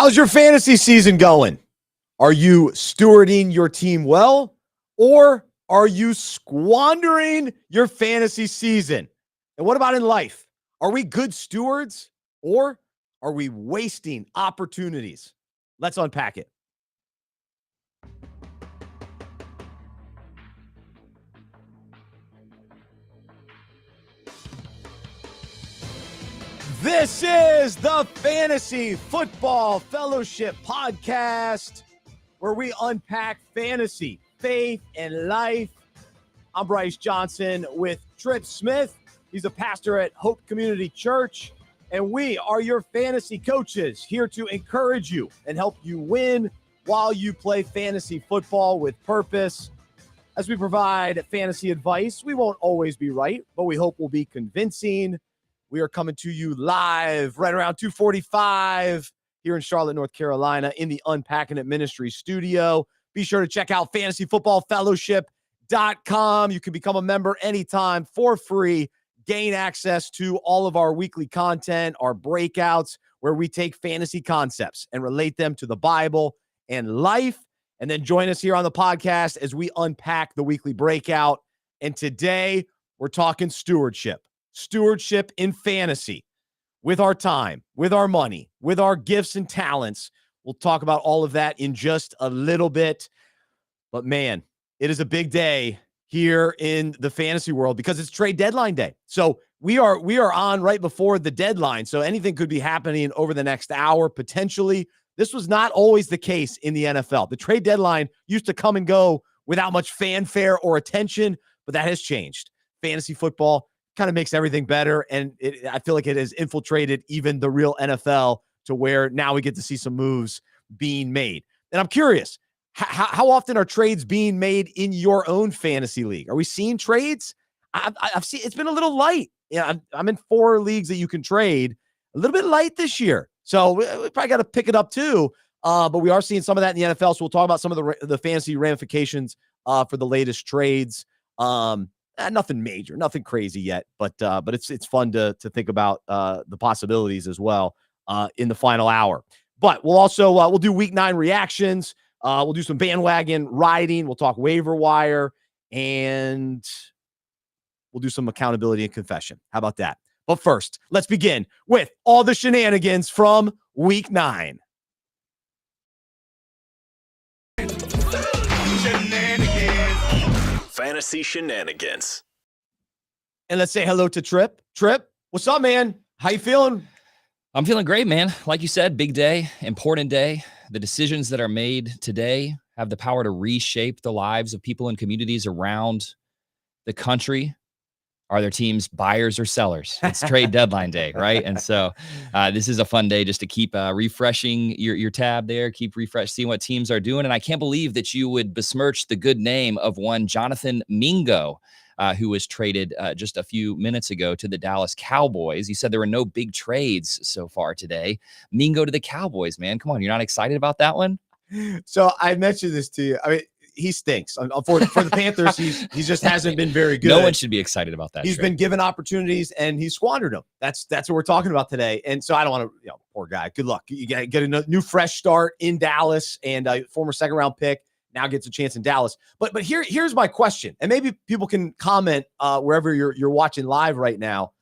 How's your fantasy season going? Are you stewarding your team well, or are you squandering your fantasy season? And what about in life? Are we good stewards, or are we wasting opportunities? Let's unpack it. This is the Fantasy Football Fellowship Podcast, where we unpack fantasy, faith, and life. I'm Bryce Johnson with Trip Smith. He's a pastor at Hope Community Church, and we are your fantasy coaches, here to encourage you and help you win while you play fantasy football with purpose. As we provide fantasy advice, we won't always be right, but we hope we'll be convincing. We are coming to you live right around 2:45 here in Charlotte, North Carolina, in the Unpacking It Ministry studio. Be sure to check out fantasyfootballfellowship.com. You can become a member anytime for free. Gain access to all of our weekly content, our breakouts, where we take fantasy concepts and relate them to the Bible and life. And then join us here on the podcast as we unpack the weekly breakout. And today we're talking stewardship. Stewardship in fantasy, with our time, with our money, with our gifts and talents. We'll talk about all of that in just a little bit. But man, it is a big day here in the fantasy world because it's trade deadline day. So we are on right before the deadline. So anything could be happening over the next hour, potentially. This was not always the case in the NFL. The trade deadline used to come and go without much fanfare or attention, but that has changed. Fantasy football kind of makes everything better, and I feel like it has infiltrated even the real NFL to where now we get to see some moves being made. And I'm curious, how often are trades being made in your own fantasy league? Are we seeing trades? I've seen it's been a little light. Yeah, I'm in 4 leagues that you can trade. A little bit light this year, so we probably got to pick it up too. But we are seeing some of that in the NFL, so we'll talk about some of the fantasy ramifications for the latest trades. Nothing major, nothing crazy yet, but it's fun to think about the possibilities as well in the final hour. But we'll also we'll do week 9 reactions. We'll do some bandwagon riding. We'll talk waiver wire, and we'll do some accountability and confession. How about that? But first, let's begin with all the shenanigans from week 9. Fantasy shenanigans. And let's say hello to Trip. Trip, what's up, man? How you feeling? I'm feeling great, man. Like you said, big day, important day. The decisions that are made today have the power to reshape the lives of people and communities around the country. Are their teams buyers or sellers? It's trade deadline day, right? And so this is a fun day just to keep refreshing your tab there, seeing what teams are doing. And I can't believe that you would besmirch the good name of one Jonathan Mingo, who was traded just a few minutes ago to the Dallas Cowboys. You said there were no big trades so far today. Mingo to the Cowboys, man. Come on, you're not excited about that one? So I mentioned this to you. I mean, he stinks. For the Panthers, he just hasn't been very good. No one should be excited about that. He's been given opportunities and he squandered them. That's what we're talking about today. And so I don't want to, poor guy. Good luck. You get a new fresh start in Dallas, and a former second-round pick now gets a chance in Dallas. But here's my question, and maybe people can comment wherever you're watching live right now.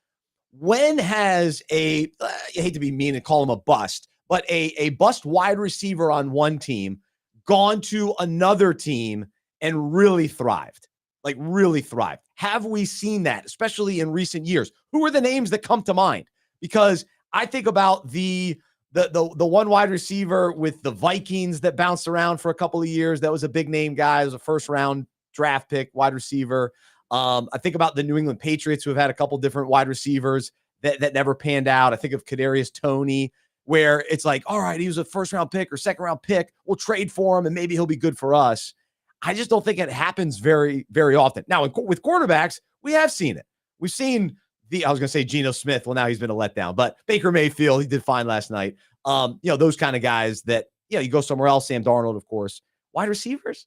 When has I hate to be mean and call him a bust, but a bust wide receiver on one team gone to another team and really thrived? Like really thrived. Have we seen that, especially in recent years? Who are the names that come to mind? Because I think about the one wide receiver with the Vikings that bounced around for a couple of years. That was a big name guy. It was a first-round draft pick wide receiver. I think about the New England Patriots, who have had a couple different wide receivers that never panned out. I think of Kadarius Toney, where it's like, all right, he was a first-round pick or second-round pick. We'll trade for him, and maybe he'll be good for us. I just don't think it happens very, very often. Now, with quarterbacks, we have seen it. We've seen I was going to say Geno Smith. Well, now he's been a letdown. But Baker Mayfield, he did fine last night. Those kind of guys that, you go somewhere else. Sam Darnold, of course. Wide receivers,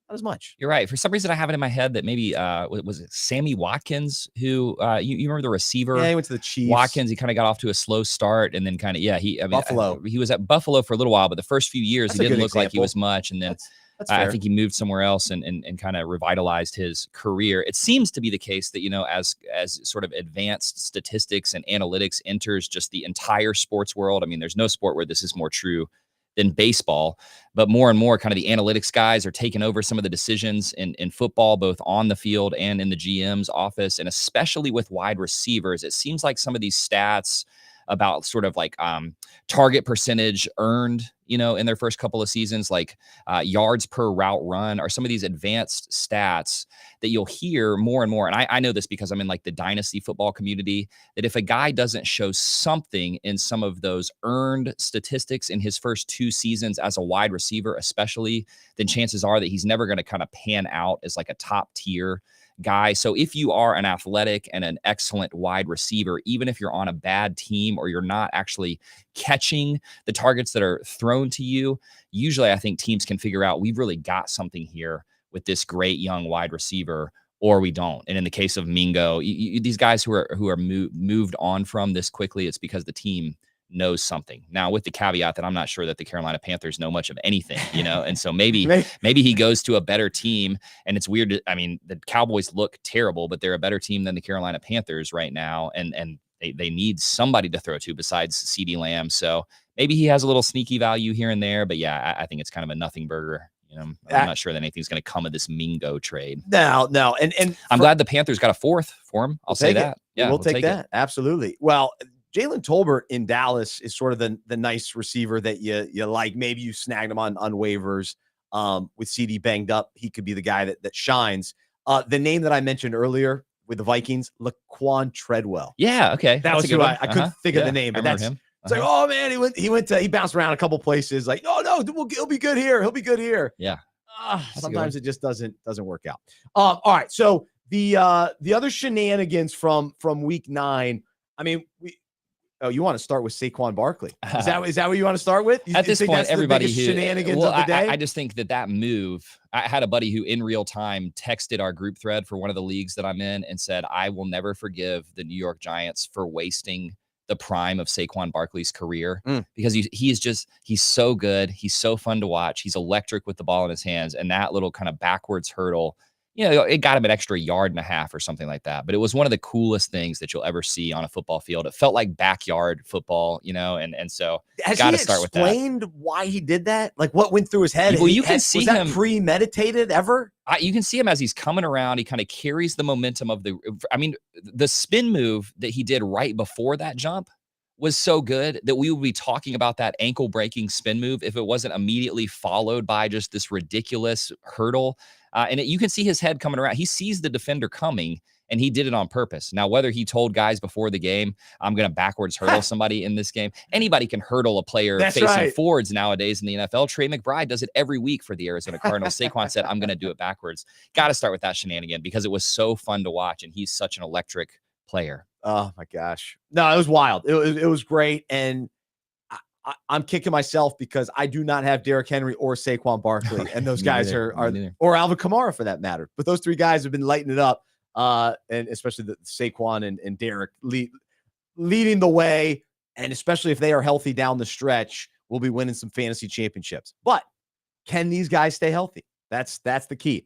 Not as much. You're right. For some reason, I have it in my head that maybe was it Sammy Watkins who you remember the receiver? Yeah, he went to the Chiefs. Watkins, he kind of got off to a slow start and then kind of Buffalo. He was at Buffalo for a little while, but the first few years That's he a didn't good look like he example. was much, and then That's I fair. think he moved somewhere else and kind of revitalized his career. It seems to be the case that, as sort of advanced statistics and analytics enters just the entire sports world. I mean, there's no sport where this is more true than baseball, but more and more kind of the analytics guys are taking over some of the decisions in football, both on the field and in the GM's office, and especially with wide receivers. It seems like some of these stats about sort of like target percentage earned, in their first couple of seasons, like yards per route run, are some of these advanced stats that you'll hear more and more. And I know this because I'm in like the dynasty football community, that if a guy doesn't show something in some of those earned statistics in his first 2 seasons as a wide receiver, especially, then chances are that he's never going to kind of pan out as like a top tier guy. So if you are an athletic and an excellent wide receiver, even if you're on a bad team or you're not actually catching the targets that are thrown to you, usually I think teams can figure out we've really got something here with this great young wide receiver, or we don't. And in the case of Mingo, these guys who are moved on from this quickly, it's because the team knows something. Now, with the caveat that I'm not sure that the Carolina Panthers know much of anything, and so maybe he goes to a better team. And it's weird. The Cowboys look terrible, but they're a better team than the Carolina Panthers right now. And they need somebody to throw to besides CeeDee Lamb. So maybe he has a little sneaky value here and there, but yeah, I think it's kind of a nothing burger. I'm not sure that anything's going to come of this Mingo trade. No. And I'm glad the Panthers got a 4th for him. I'll say that. Yeah, we'll take that. Absolutely. Well, Jalen Tolbert in Dallas is sort of the nice receiver that you like. Maybe you snagged him on waivers. With CD banged up, he could be the guy that shines. The name that I mentioned earlier with the Vikings, Laquan Treadwell. Yeah, okay. That was who I couldn't think of the name, but that's him. It's like, oh man, he bounced around a couple places. Like, no, he'll be good here. He'll be good here. Yeah. Sometimes it just doesn't work out. All right. So the other shenanigans from week 9. I mean, you want to start with Saquon Barkley? Is that what you want to start with? At this point, everybody who shenanigans of the day. I just think that move. I had a buddy who in real time texted our group thread for one of the leagues that I'm in and said, "I will never forgive the New York Giants for wasting the prime of Saquon Barkley's career because he's so good. He's so fun to watch. He's electric with the ball in his hands, and that little kind of backwards hurdle." It got him an extra 1.5 yards or something like that. But it was one of the coolest things that you'll ever see on a football field. It felt like backyard football, and so got to start with that. Explained why he did that? Like what went through his head? Well, you can see him premeditated ever. You can see him as he's coming around. He kind of carries the momentum of the spin move that he did right before that jump was so good that we would be talking about that ankle breaking spin move if it wasn't immediately followed by just this ridiculous hurdle. You can see his head coming around. He sees the defender coming, and he did it on purpose. Now, whether he told guys before the game, I'm going to backwards hurdle somebody in this game, anybody can hurdle a player facing forwards nowadays in the NFL. Trey McBride does it every week for the Arizona Cardinals. Saquon said, I'm going to do it backwards. Got to start with that shenanigan because it was so fun to watch, and he's such an electric player. Oh, my gosh. No, it was wild. It was great, and I'm kicking myself because I do not have Derrick Henry or Saquon Barkley, and those guys are or Alvin Kamara for that matter. But those 3 guys have been lighting it up, and especially the Saquon and Derrick leading the way, and especially if they are healthy down the stretch, we'll be winning some fantasy championships. But can these guys stay healthy? That's the key.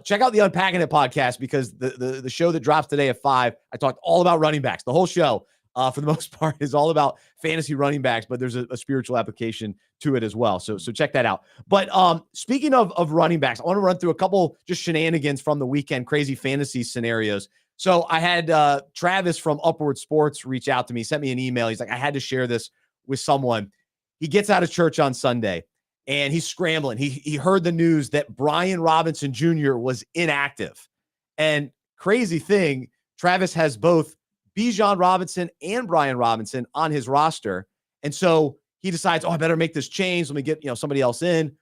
Check out the Unpacking It podcast because the show that drops today at 5, I talked all about running backs. The whole show, for the most part, is all about fantasy running backs, but there's a spiritual application to it as well. So check that out. But speaking of running backs, I want to run through a couple just shenanigans from the weekend, crazy fantasy scenarios. So I had Travis from Upward Sports reach out to me, sent me an email. He's like, I had to share this with someone. He gets out of church on Sunday, and he's scrambling. He heard the news that Brian Robinson Jr. was inactive. And crazy thing, Travis has both Bijan Robinson and Brian Robinson on his roster. And so he decides, I better make this change. Let me get somebody else in.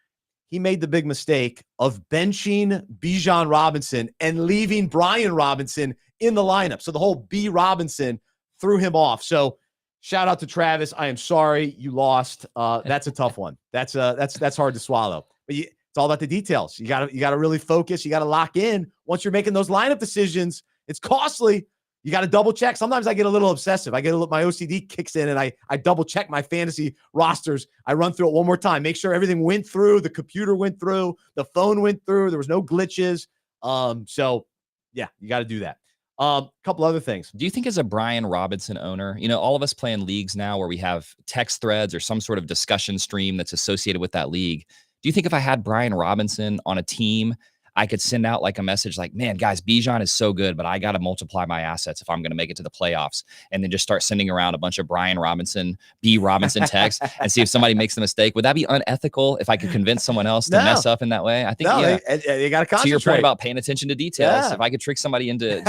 He made the big mistake of benching Bijan Robinson and leaving Brian Robinson in the lineup. So the whole B Robinson threw him off. So shout out to Travis. I am sorry you lost. That's a tough one. That's hard to swallow. But it's It's all about the details. You gotta really focus. You gotta lock in. Once you're making those lineup decisions, it's costly. You got to double check. Sometimes I get a little obsessive. My OCD kicks in and I double check my fantasy rosters. I run through it one more time, make sure everything went through, the computer went through, the phone went through, there was no glitches. So yeah, you got to do that. Couple other things. Do you think as a Brian Robinson owner, all of us play in leagues now where we have text threads or some sort of discussion stream that's associated with that league. Do you think if I had Brian Robinson on a team, I could send out like a message like, man, guys, Bijan is so good, but I got to multiply my assets if I'm going to make it to the playoffs, and then just start sending around a bunch of Brian Robinson, B Robinson texts and see if somebody makes the mistake? Would that be unethical if I could convince someone else to mess up in that way? I think, you got to concentrate. To your point about paying attention to details, if I could trick somebody into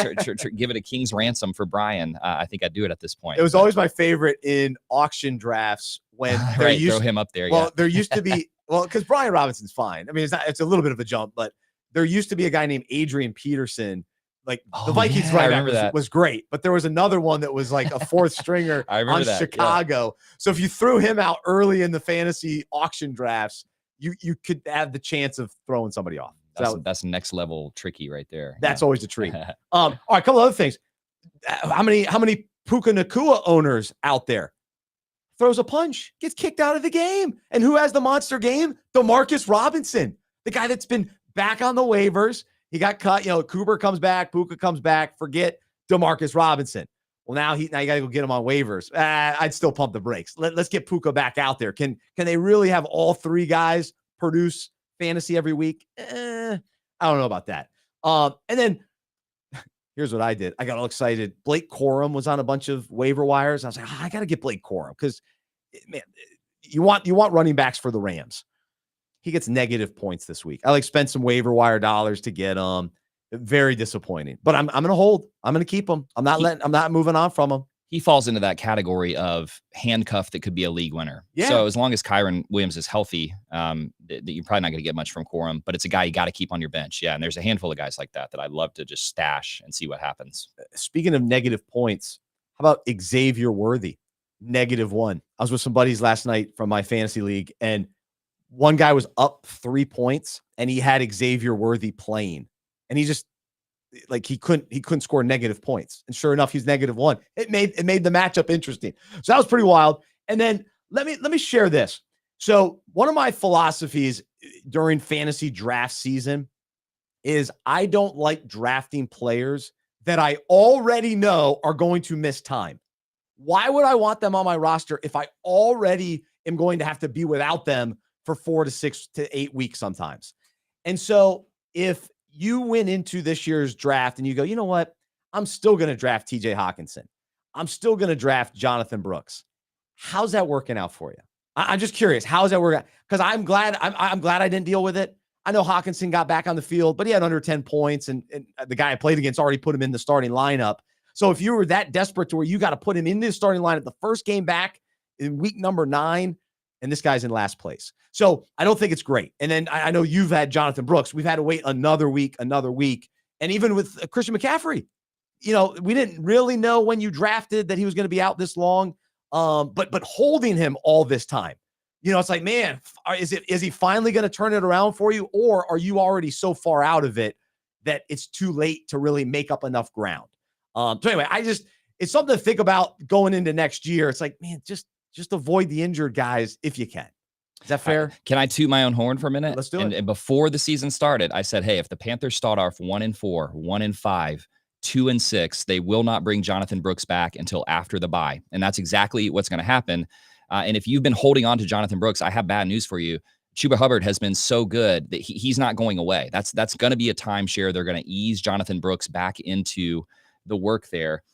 give it a king's ransom for Brian, I think I'd do it at this point. It was always my favorite in auction drafts when throw him up there. Well, there used to be, because Brian Robinson's fine. I mean, it's a little bit of a jump, but there used to be a guy named Adrian Peterson. Like the Vikings running was great, but there was another one that was like a fourth stringer on Chicago. Yeah. So if you threw him out early in the fantasy auction drafts, you could have the chance of throwing somebody off. That's next level tricky right there. That's always a treat. All right, a couple other things. How many Puka Nacua owners out there? Throws a punch, gets kicked out of the game. And who has the monster game? DeMarcus Robinson, the guy that's been back on the waivers. He got cut. Cooper comes back, Puka comes back. Forget DeMarcus Robinson. Well, now you got to go get him on waivers. I'd still pump the brakes. Let's get Puka back out there. Can they really have all three guys produce fantasy every week? I don't know about that. And then here's what I did. I got all excited. Blake Corum was on a bunch of waiver wires. I was like, I got to get Blake Corum because, man, you want running backs for the Rams. He gets negative points this week. I spent some waiver wire dollars to get him. Very disappointing. But I'm going to hold. I'm going to keep him. I'm not moving on from him. He falls into that category of handcuff that could be a league winner. Yeah. So as long as Kyron Williams is healthy, you're probably not going to get much from Corum, but it's a guy you got to keep on your bench. Yeah, and there's a handful of guys like that I'd love to just stash and see what happens. Speaking of negative points, how about Xavier Worthy? -1. I was with some buddies last night from my fantasy league, and one guy was up 3 points, and he had Xavier Worthy playing, and he just he couldn't score negative points. And sure enough, he's -1. It made the matchup interesting. So that was pretty wild. And then let me share this. So one of my philosophies during fantasy draft season is I don't like drafting players that I already know are going to miss time. Why would I want them on my roster if I already am going to have to be without them for 4 to 6 to 8 weeks sometimes? And so if you went into this year's draft and you go, you know what? I'm still going to draft TJ Hawkinson. I'm still going to draft Jonathan Brooks. How's that working out for you? I'm just curious. How's that working out? Because I'm glad I didn't deal with it. I know Hawkinson got back on the field, but he had under 10 points, and the guy I played against already put him in the starting lineup. So if you were that desperate to where you got to put him in the starting lineup the first game back in week number 9, and this guy's in last place. So I don't think it's great. And then I know you've had Jonathan Brooks. We've had to wait another week. And even with Christian McCaffrey, we didn't really know when you drafted that he was going to be out this long. But holding him all this time, it's like, man, is he finally going to turn it around for you? Or are you already so far out of it that it's too late to really make up enough ground? So anyway, it's something to think about going into next year. It's like, man, just avoid the injured guys if you can. Is that fair? Can I toot my own horn for a minute? Let's do it. And before the season started, I said, hey, if the Panthers start off 1-4, 1-5, 2-6, they will not bring Jonathan Brooks back until after the bye. And that's exactly what's going to happen. And if you've been holding on to Jonathan Brooks, I have bad news for you. Chuba Hubbard has been so good that he's not going away. That's going to be a timeshare. They're going to ease Jonathan Brooks back into the work there.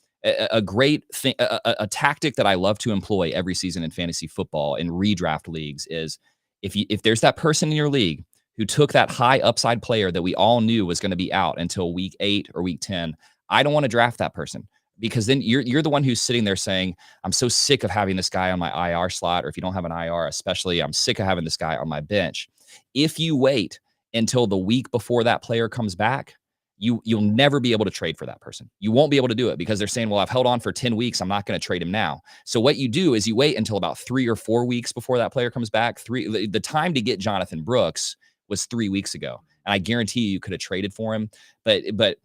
A great thing, a tactic that I love to employ every season in fantasy football in redraft leagues is if there's that person in your league who took that high upside player that we all knew was going to be out until week 8 or week 10, I don't want to draft that person, because then you're the one who's sitting there saying, I'm so sick of having this guy on my IR slot, or if you don't have an IR, especially, I'm sick of having this guy on my bench. If you wait until the week before that player comes back, you'll never be able to trade for that person. You won't be able to do it because they're saying, well, I've held on for 10 weeks. I'm not going to trade him now. So what you do is you wait until about 3 or 4 weeks before that player comes back. The time to get Jonathan Brooks was 3 weeks ago. And I guarantee you could have traded for him, but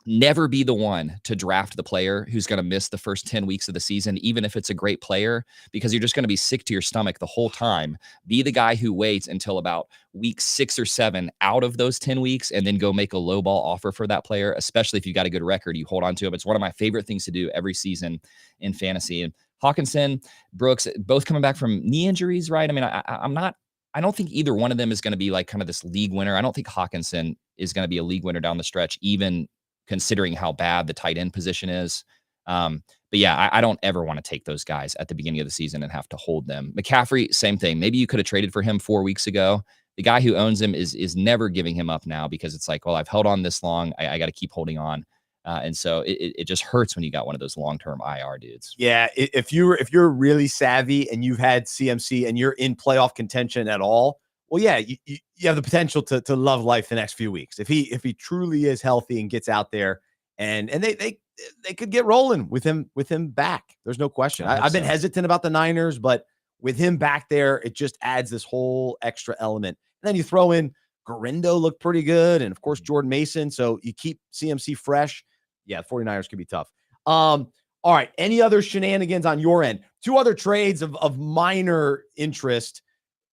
never be the one to draft the player who's going to miss the first 10 weeks of the season, even if it's a great player, because you're just going to be sick to your stomach the whole time. Be the guy who waits until about week 6 or 7 out of those 10 weeks and then go make a low ball offer for that player, especially if you got a good record. You hold on to him. It's one of my favorite things to do every season in fantasy. And Hawkinson, Brooks, both coming back from knee injuries, right? I mean, I don't think either one of them is going to be like kind of this league winner. I don't think Hawkinson is going to be a league winner down the stretch, even considering how bad the tight end position is. But yeah, I don't ever want to take those guys at the beginning of the season and have to hold them. McCaffrey, same thing. Maybe you could have traded for him 4 weeks ago. The guy who owns him is never giving him up now, because it's like, well, I've held on this long. I got to keep holding on. And so it just hurts when you got one of those long-term IR dudes. Yeah. If you're really savvy and you've had CMC and you're in playoff contention at all, well, yeah, you have the potential to love life the next few weeks. If he truly is healthy and gets out there, and they could get rolling with him back. There's no question. I've been hesitant about the Niners, but with him back there, it just adds this whole extra element. And then you throw in Garindo, looked pretty good, and of course Jordan Mason. So you keep CMC fresh. Yeah, 49ers could be tough. All right. Any other shenanigans on your end? 2 other trades of minor interest.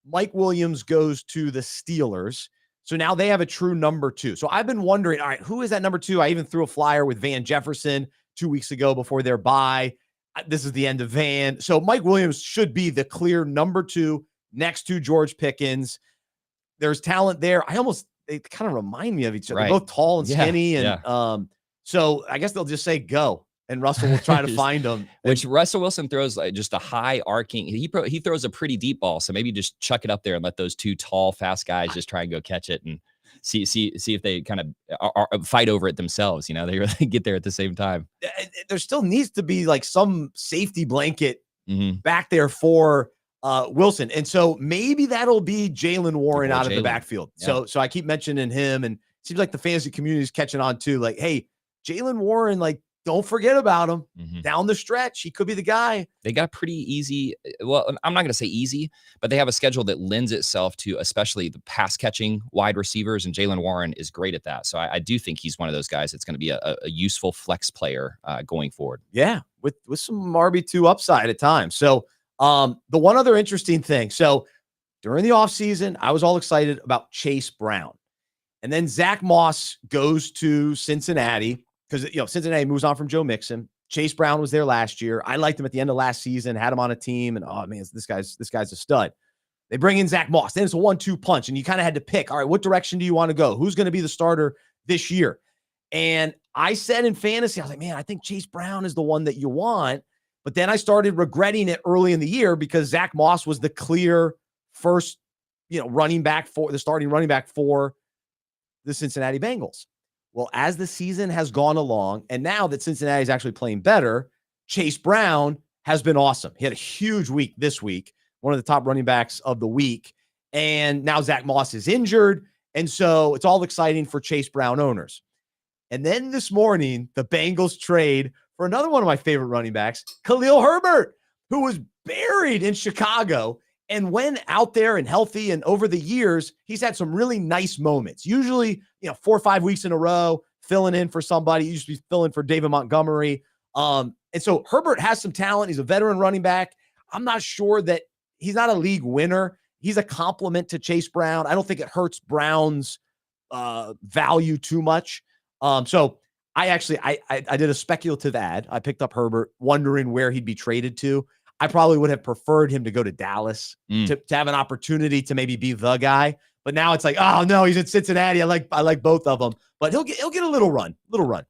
Mike Williams goes to the Steelers. So now they have a true number 2. So I've been wondering, all right, who is that number 2? I even threw a flyer with Van Jefferson 2 weeks ago before their bye. This is the end of Van. So Mike Williams should be the clear number 2 next to George Pickens. There's talent there. They kind of remind me of each other. Right. They're both tall and skinny. And so I guess they'll just say go. And Russell will try to find them. Which Russell Wilson throws like just a high arcing. He throws a pretty deep ball, so maybe just chuck it up there and let those 2 tall, fast guys just try and go catch it and see if they kind of fight over it themselves. You know, they really get there at the same time. There still needs to be like some safety blanket back there for Wilson, and so maybe that'll be Jaylen Warren out of the backfield. Yeah. So I keep mentioning him, and it seems like the fantasy community is catching on too. Like, hey, Jaylen Warren, like, don't forget about him down the stretch. He could be the guy. They got pretty easy. Well, I'm not going to say easy, but they have a schedule that lends itself to especially the pass catching wide receivers, and Jaylen Warren is great at that. So I do think he's one of those guys that's going to be a useful flex player going forward. Yeah, with some RB2 upside at times. So the one other interesting thing. So during the offseason, I was all excited about Chase Brown. And then Zach Moss goes to Cincinnati, because Cincinnati moves on from Joe Mixon. Chase Brown was there last year. I liked him at the end of last season, had him on a team, and oh man, this guy's a stud. They bring in Zach Moss. Then it's a 1-2 punch, and you kind of had to pick. All right, what direction do you want to go? Who's going to be the starter this year? And I said in fantasy, I was like, man, I think Chase Brown is the one that you want. But then I started regretting it early in the year because Zach Moss was the clear first, starting running back for the Cincinnati Bengals. Well, as the season has gone along, and now that Cincinnati is actually playing better, Chase Brown has been awesome. He had a huge week this week, one of the top running backs of the week. And now Zach Moss is injured. And so it's all exciting for Chase Brown owners. And then this morning, the Bengals trade for another one of my favorite running backs, Khalil Herbert, who was buried in Chicago. And when out there and healthy, and over the years, he's had some really nice moments. Usually, 4 or 5 weeks in a row, filling in for somebody. He used to be filling for David Montgomery. And so Herbert has some talent. He's a veteran running back. I'm not sure that he's not a league winner. He's a compliment to Chase Brown. I don't think it hurts Brown's value too much. So I did a speculative ad. I picked up Herbert, wondering where he'd be traded to. I probably would have preferred him to go to Dallas to have an opportunity to maybe be the guy. But now it's like, oh no, he's in Cincinnati. I like both of them, but he'll get a little run.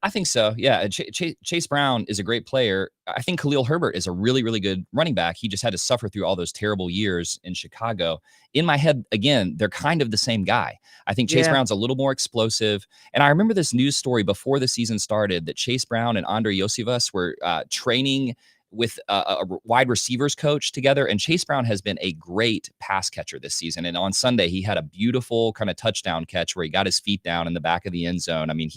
I think so. Yeah. Chase Brown is a great player. I think Khalil Herbert is a really, really good running back. He just had to suffer through all those terrible years in Chicago. In my head, again, they're kind of the same guy. I think Chase Brown's a little more explosive. And I remember this news story before the season started that Chase Brown and Andre Iosivas were training with a wide receivers coach together. And Chase Brown has been a great pass catcher this season. And on Sunday, he had a beautiful kind of touchdown catch where he got his feet down in the back of the end zone. I mean,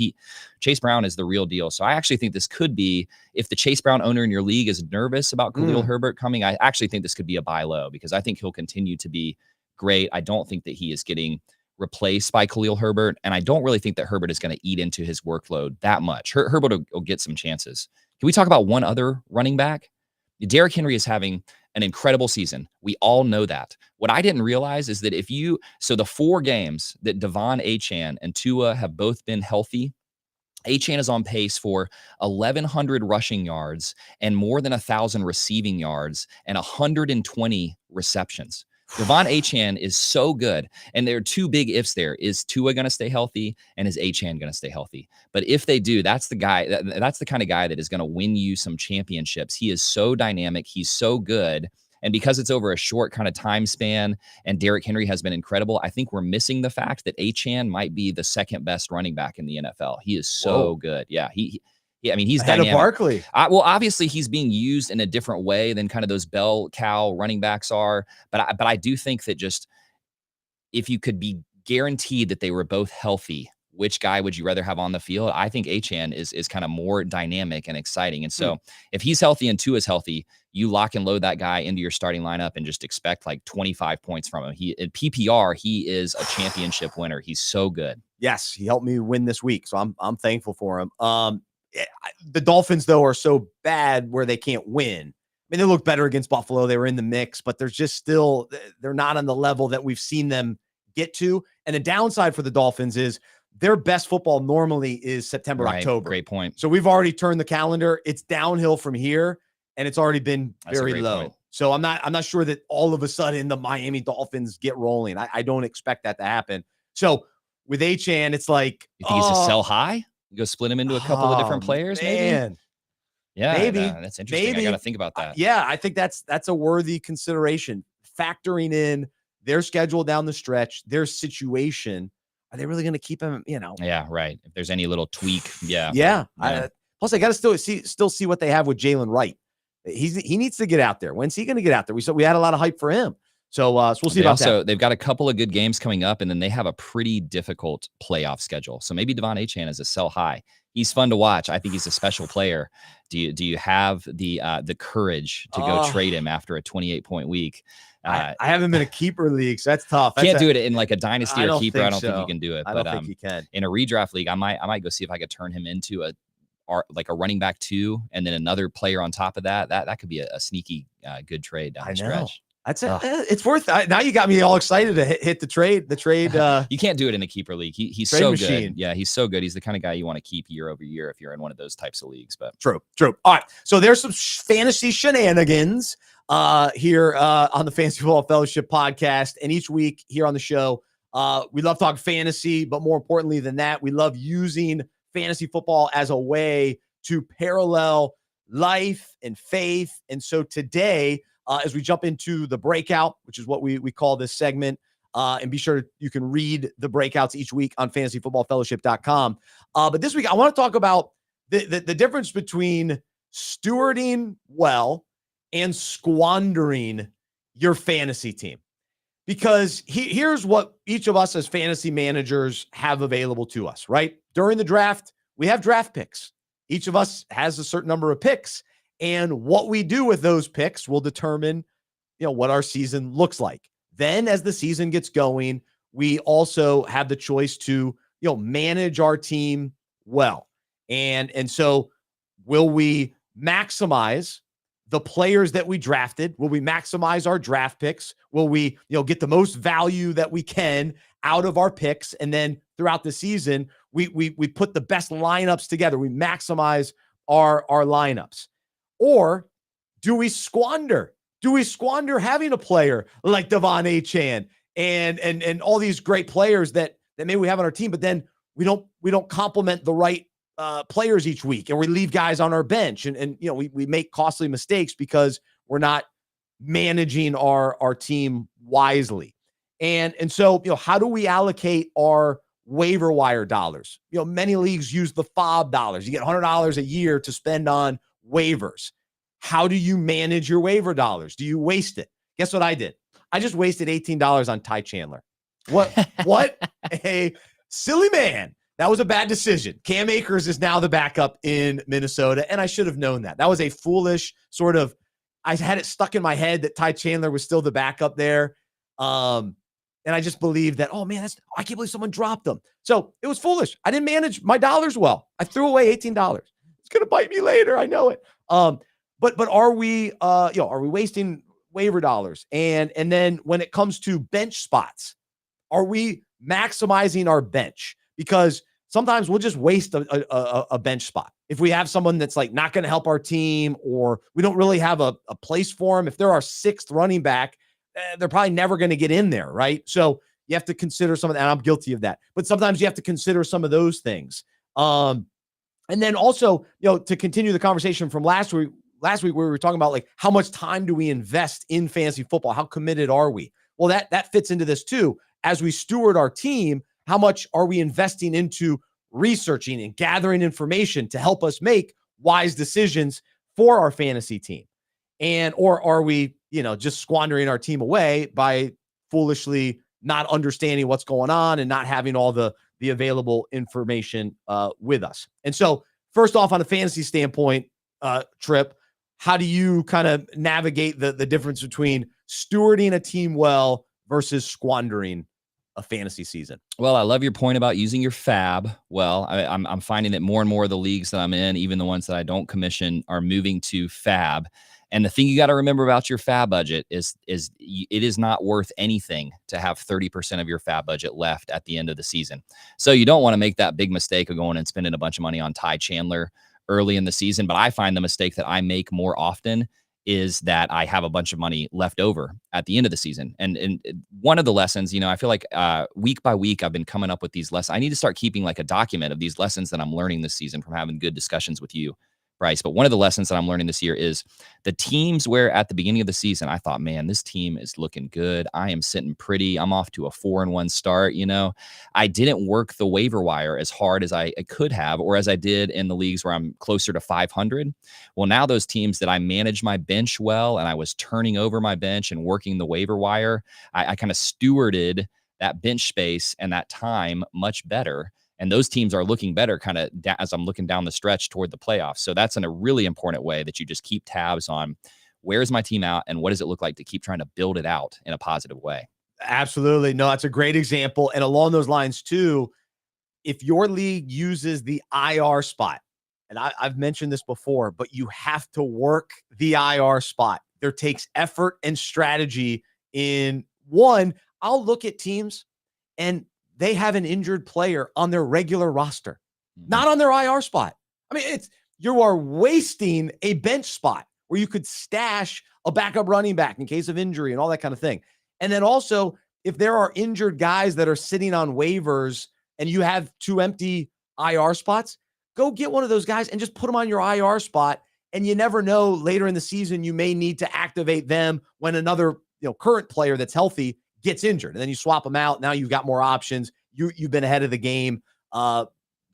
Chase Brown is the real deal. So I actually think this could be, if the Chase Brown owner in your league is nervous about Khalil Herbert coming, I actually think this could be a buy low, because I think he'll continue to be great. I don't think that he is getting replaced by Khalil Herbert, and I don't really think that Herbert is going to eat into his workload that much. Herbert will get some chances. Can we talk about one other running back? Derrick Henry is having an incredible season. We all know that. What I didn't realize is that so the 4 games that Devon Achane and Tua have both been healthy, Achane is on pace for 1,100 rushing yards and more than 1,000 receiving yards and 120 receptions. Devon Achane is so good. And there are 2 big ifs there. Is Tua going to stay healthy, and is Achane going to stay healthy? But if they do, that's the guy. That's the kind of guy that is going to win you some championships. He is so dynamic. He's so good. And because it's over a short kind of time span and Derrick Henry has been incredible, I think we're missing the fact that Achane might be the second best running back in the NFL. He is so good. Yeah, I mean, he's ahead dynamic. of Barkley. Well, obviously, he's being used in a different way than kind of those bell cow running backs are. But I do think that just if you could be guaranteed that they were both healthy, which guy would you rather have on the field? I think Achane is kind of more dynamic and exciting. And so if he's healthy and Tua is healthy, you lock and load that guy into your starting lineup and just expect like 25 points from him. In PPR, he is a championship winner. He's so good. Yes, he helped me win this week, so I'm thankful for him. The Dolphins, though, are so bad where they can't win. I mean, they look better against Buffalo. They were in the mix, but they're just still, they're not on the level that we've seen them get to. And the downside for the Dolphins is their best football normally is September, Right. October. Great point. So we've already turned the calendar. It's downhill from here, and it's already been very low. Point. So I'm not sure that all of a sudden the Miami Dolphins get rolling. I don't expect that to happen. So with Achane, it's like, You think he's a sell high? You go split him into a couple of different players, maybe? Yeah, maybe. That's interesting. Maybe. I got to think about that. Yeah, I think that's a worthy consideration. Factoring in their schedule down the stretch, their situation. Are they really going to keep him, Yeah, right. If there's any little tweak, yeah. Yeah. Plus, I got to still see what they have with Jalen Wright. He needs to get out there. When's he going to get out there? We had a lot of hype for him. So we'll see about that. They've got a couple of good games coming up, and then they have a pretty difficult playoff schedule. So maybe Devon Achane is a sell high. He's fun to watch. I think he's a special player. Do you have the courage to go trade him after a 28-point week? I haven't been a keeper league, so that's tough. Can't do it in like a dynasty or keeper. I don't so. think you can do it. I don't think you can. In a redraft league, I might go see if I could turn him into a running back 2, and then another player on top of that. That could be a sneaky good trade down the stretch. That's it. It's worth it. Now you got me all excited to hit the trade. You can't do it in a keeper league. He's so good. Yeah, he's so good. He's the kind of guy you want to keep year over year if you're in one of those types of leagues. But true. All right. So there's some fantasy shenanigans here on the Fantasy Football Fellowship podcast, and each week here on the show, we love talking fantasy, but more importantly than that, we love using fantasy football as a way to parallel life and faith. And so today, as we jump into the breakout, which is what we call this segment, and be sure you can read the breakouts each week on fantasyfootballfellowship.com. But this week, I want to talk about the difference between stewarding well and squandering your fantasy team. Because here's what each of us as fantasy managers have available to us, right? During the draft, we have draft picks. Each of us has a certain number of picks. And what we do with those picks will determine, what our season looks like. Then as the season gets going, we also have the choice to, manage our team well. And so will we maximize the players that we drafted? Will we maximize our draft picks? Will we, get the most value that we can out of our picks? And then throughout the season, we put the best lineups together. We maximize our lineups. Or do we squander? Do we squander having a player like Devon Achane and all these great players that maybe we have on our team, but then we don't complement the right players each week, and we leave guys on our bench, and we make costly mistakes because we're not managing our team wisely. And so how do we allocate our waiver wire dollars? Many leagues use the FOB dollars. You get $100 a year to spend on waivers. How do you manage your waiver dollars? Do you waste it? Guess what I did? I just wasted $18 on Ty Chandler. What a silly man. That was a bad decision. Cam Akers is now the backup in Minnesota, and I should have known that. That was a foolish sort of, I had it stuck in my head that Ty Chandler was still the backup there. And And I just believe that, oh man, I can't believe someone dropped them. So it was foolish. I didn't manage my dollars well. I threw away $18. It's going to bite me later. I know it. But are we, are we wasting waiver dollars? And then when it comes to bench spots, are we maximizing our bench? Because sometimes we'll just waste a bench spot. If we have someone that's like not going to help our team, or we don't really have a place for them, if they're our sixth running back, they're probably never going to get in there, right? So you have to consider some of that, and I'm guilty of that. But sometimes you have to consider some of those things. And then also, to continue the conversation from last week we were talking about like how much time do we invest in fantasy football? How committed are we? Well, that fits into this too. As we steward our team, how much are we investing into researching and gathering information to help us make wise decisions for our fantasy team? Or are we, just squandering our team away by foolishly not understanding what's going on and not having all the available information with us? And so first off, on a fantasy standpoint, Trip, how do you kind of navigate the difference between stewarding a team well versus squandering a fantasy season? Well, I love your point about using your fab. Well, I'm finding that more and more of the leagues that I'm in, even the ones that I don't commission, are moving to fab. And the thing you got to remember about your fab budget is it is not worth anything to have 30% of your fab budget left at the end of the season. So you don't want to make that big mistake of going and spending a bunch of money on Ty Chandler early in the season. But I find the mistake that I make more often is that I have a bunch of money left over at the end of the season. And one of the lessons, I feel like week by week, I've been coming up with these lessons. I need to start keeping like a document of these lessons that I'm learning this season from having good discussions with you, Bryce. But one of the lessons that I'm learning this year is the teams where at the beginning of the season, I thought, man, this team is looking good. I am sitting pretty. I'm off to a 4-1 start. I didn't work the waiver wire as hard as I could have, or as I did in the leagues where I'm closer to 500. Well, now those teams that I managed my bench well, and I was turning over my bench and working the waiver wire, I kind of stewarded that bench space and that time much better. And those teams are looking better kind of as I'm looking down the stretch toward the playoffs. So that's in a really important way that you just keep tabs on where's my team out and what does it look like to keep trying to build it out in a positive way. Absolutely. No, that's a great example. And along those lines too, if your league uses the IR spot, and I've mentioned this before, but you have to work the IR spot. There takes effort and strategy in one. I'll look at teams and they have an injured player on their regular roster, not on their IR spot. I mean, you are wasting a bench spot where you could stash a backup running back in case of injury and all that kind of thing. And then also, if there are injured guys that are sitting on waivers and you have 2 empty IR spots, go get one of those guys and just put them on your IR spot. And you never know, later in the season, you may need to activate them when another current player that's healthy gets injured, and then you swap them out. Now you've got more options. You've been ahead of the game,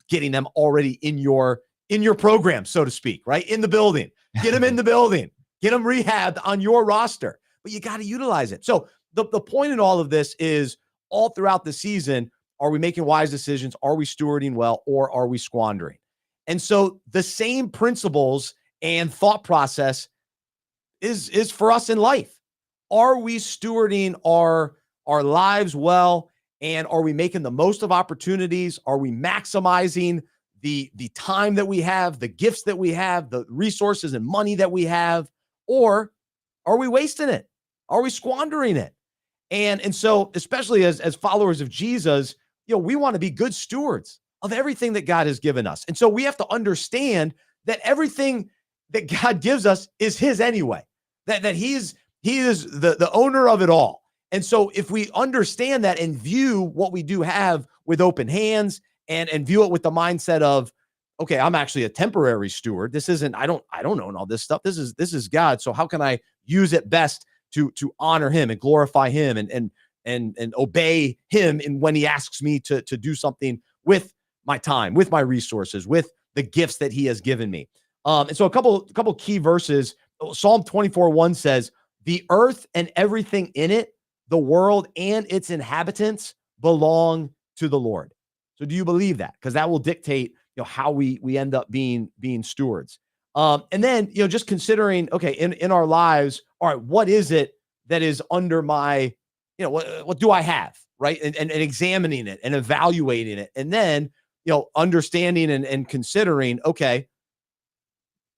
getting them already in your program, so to speak, right? In the building, get them in the building, get them rehabbed on your roster, but you got to utilize it. So the point in all of this is all throughout the season, are we making wise decisions? Are we stewarding well, or are we squandering? And so the same principles and thought process is for us in life. Are we stewarding our lives well? And are we making the most of opportunities? Are we maximizing the time that we have, the gifts that we have, the resources and money that we have? Or are we wasting it? Are we squandering it? And so, especially as followers of Jesus, we want to be good stewards of everything that God has given us. And so we have to understand that everything that God gives us is his anyway, that he is the owner of it all. And so if we understand that and view what we do have with open hands and view it with the mindset of, okay, I'm actually a temporary steward. This isn't, I don't own all this stuff. This is God. So how can I use it best to honor him and glorify him and obey him in when he asks me to do something with my time, with my resources, with the gifts that he has given me. And so a couple key verses. Psalm 24:1 says, "The earth and everything in it, the world and its inhabitants, belong to the Lord." So do you believe that? Because that will dictate how we end up being stewards. And then just considering, okay, in our lives, all right, what is it that is under my, what do I have? right? And examining it and evaluating it. And then, understanding and considering, okay,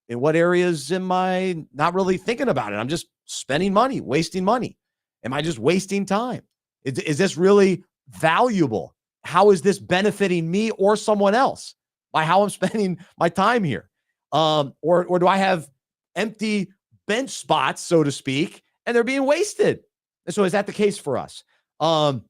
in what areas am I not really thinking about it? I'm just spending money, wasting money. Am I just wasting time? Is this really valuable? How is this benefiting me or someone else by how I'm spending my time here? Or do I have empty bench spots, so to speak, and they're being wasted? And so is that the case for us? And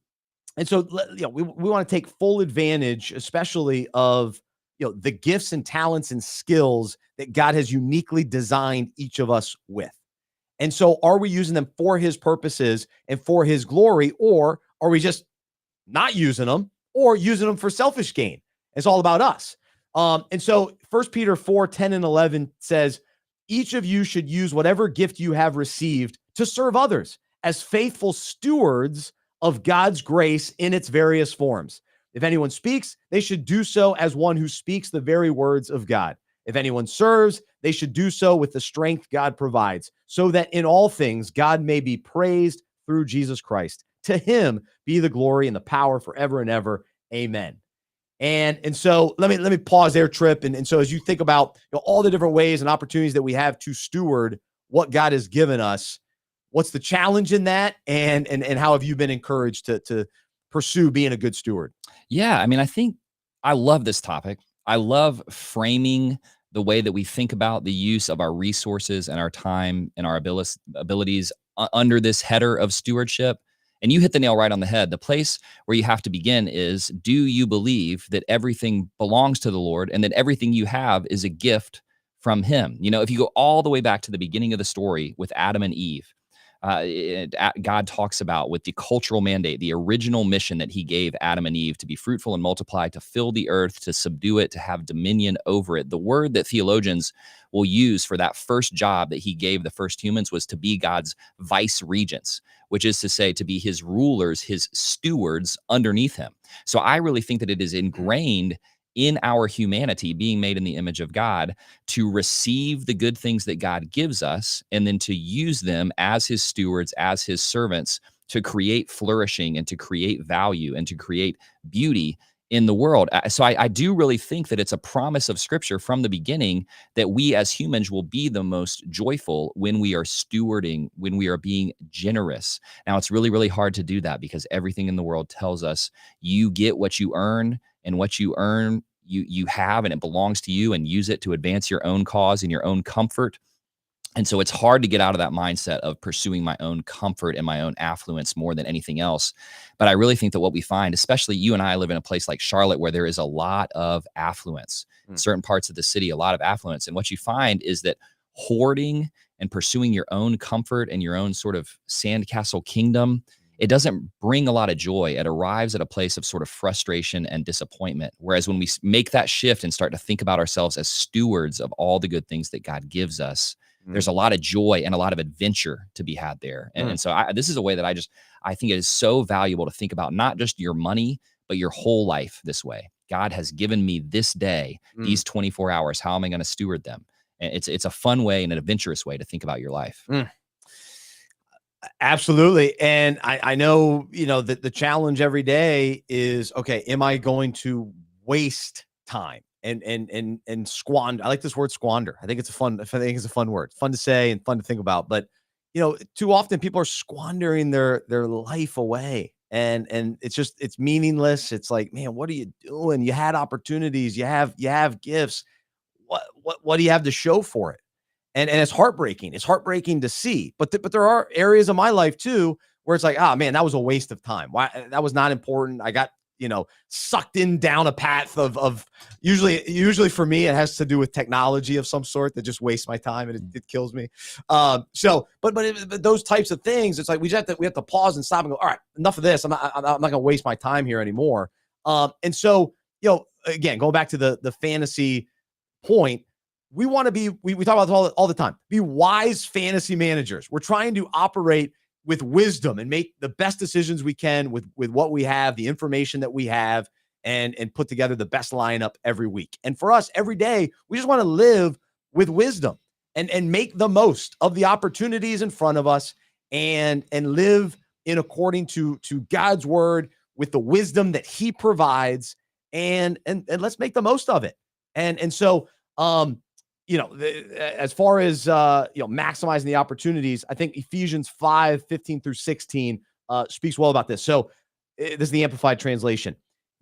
so, we want to take full advantage, especially of, the gifts and talents and skills that God has uniquely designed each of us with. And so are we using them for his purposes and for his glory, or are we just not using them or using them for selfish gain? It's all about us. And so 1 Peter 4:10-11 says, each of you should use whatever gift you have received to serve others as faithful stewards of God's grace in its various forms. If anyone speaks, they should do so as one who speaks the very words of God. If anyone serves, they should do so with the strength God provides, so that in all things God may be praised through Jesus Christ. To him be the glory and the power forever and ever. Amen. And so let me pause there, Trip. And so as you think about all the different ways and opportunities that we have to steward what God has given us, what's the challenge in that? And how have you been encouraged to pursue being a good steward? Yeah, I mean, I think I love this topic. I love framing the way that we think about the use of our resources and our time and our abilities under this header of stewardship. And you hit the nail right on the head. The place where you have to begin is, do you believe that everything belongs to the Lord and that everything you have is a gift from him? If you go all the way back to the beginning of the story with Adam and Eve, God talks about with the cultural mandate, the original mission that he gave Adam and Eve to be fruitful and multiply, to fill the earth, to subdue it, to have dominion over it. The word that theologians will use for that first job that he gave the first humans was to be God's vice regents, which is to say to be his rulers, his stewards underneath him. So I really think that it is ingrained in our humanity, being made in the image of God, to receive the good things that God gives us and then to use them as his stewards, as his servants, to create flourishing and to create value and to create beauty in the world. So I do really think that it's a promise of Scripture from the beginning that we as humans will be the most joyful when we are stewarding, when we are being generous. Now, it's really, really hard to do that because everything in the world tells us you get what you earn, and what you earn, you have, and it belongs to you, and use it to advance your own cause and your own comfort. And so it's hard to get out of that mindset of pursuing my own comfort and my own affluence more than anything else. But I really think that what we find, especially you and I live in a place like Charlotte, where there is a lot of affluence, certain parts of the city, a lot of affluence. And what you find is that hoarding and pursuing your own comfort and your own sort of sandcastle kingdom, it doesn't bring a lot of joy. It arrives at a place of sort of frustration and disappointment. Whereas when we make that shift and start to think about ourselves as stewards of all the good things that God gives us, there's a lot of joy and a lot of adventure to be had there. And so this is a way that I think it is so valuable to think about not just your money, but your whole life this way. God has given me this day, these 24 hours. How am I going to steward them? And it's a fun way and an adventurous way to think about your life. Absolutely. And I know, that the challenge every day is, okay, am I going to waste time and squander? I like this word squander. I think it's a fun word, fun to say and fun to think about. But, too often people are squandering their life away, and it's meaningless. It's like, man, what are you doing? You had opportunities, you have gifts. What do you have to show for it? And it's heartbreaking. It's heartbreaking to see. But there are areas of my life too where it's like, man, that was a waste of time. Why? That was not important. I got sucked in down a path of usually for me it has to do with technology of some sort that just wastes my time and it kills me. But those types of things, it's like we have to pause and stop and go, all right, enough of this. I'm not gonna waste my time here anymore. And so again, going back to the fantasy point. We want to be, we talk about this all the time, be wise fantasy managers. We're trying to operate with wisdom and make the best decisions we can with what we have, the information that we have, and put together the best lineup every week. And for us, every day, we just want to live with wisdom and make the most of the opportunities in front of us and live in according to God's word, with the wisdom that he provides, and let's make the most of it. And so, as far as maximizing the opportunities, I think Ephesians 5:15-16 speaks well about this. So this is the Amplified translation.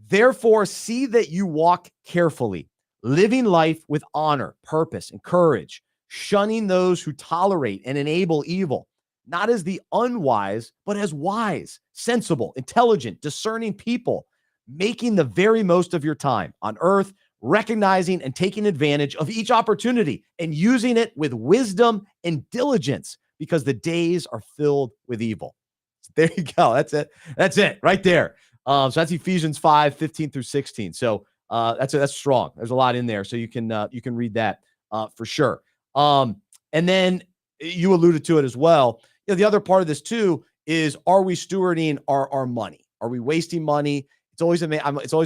Therefore, see that you walk carefully, living life with honor, purpose, and courage, shunning those who tolerate and enable evil, not as the unwise, but as wise, sensible, intelligent, discerning people, making the very most of your time on earth, recognizing and taking advantage of each opportunity and using it with wisdom and diligence, because the days are filled with evil. So there you go. That's it. That's it right there. So that's Ephesians 5:15-16. So that's strong. There's a lot in there. So you can read that for sure. And then you alluded to it as well. The other part of this too is, are we stewarding our money? Are we wasting money? It's always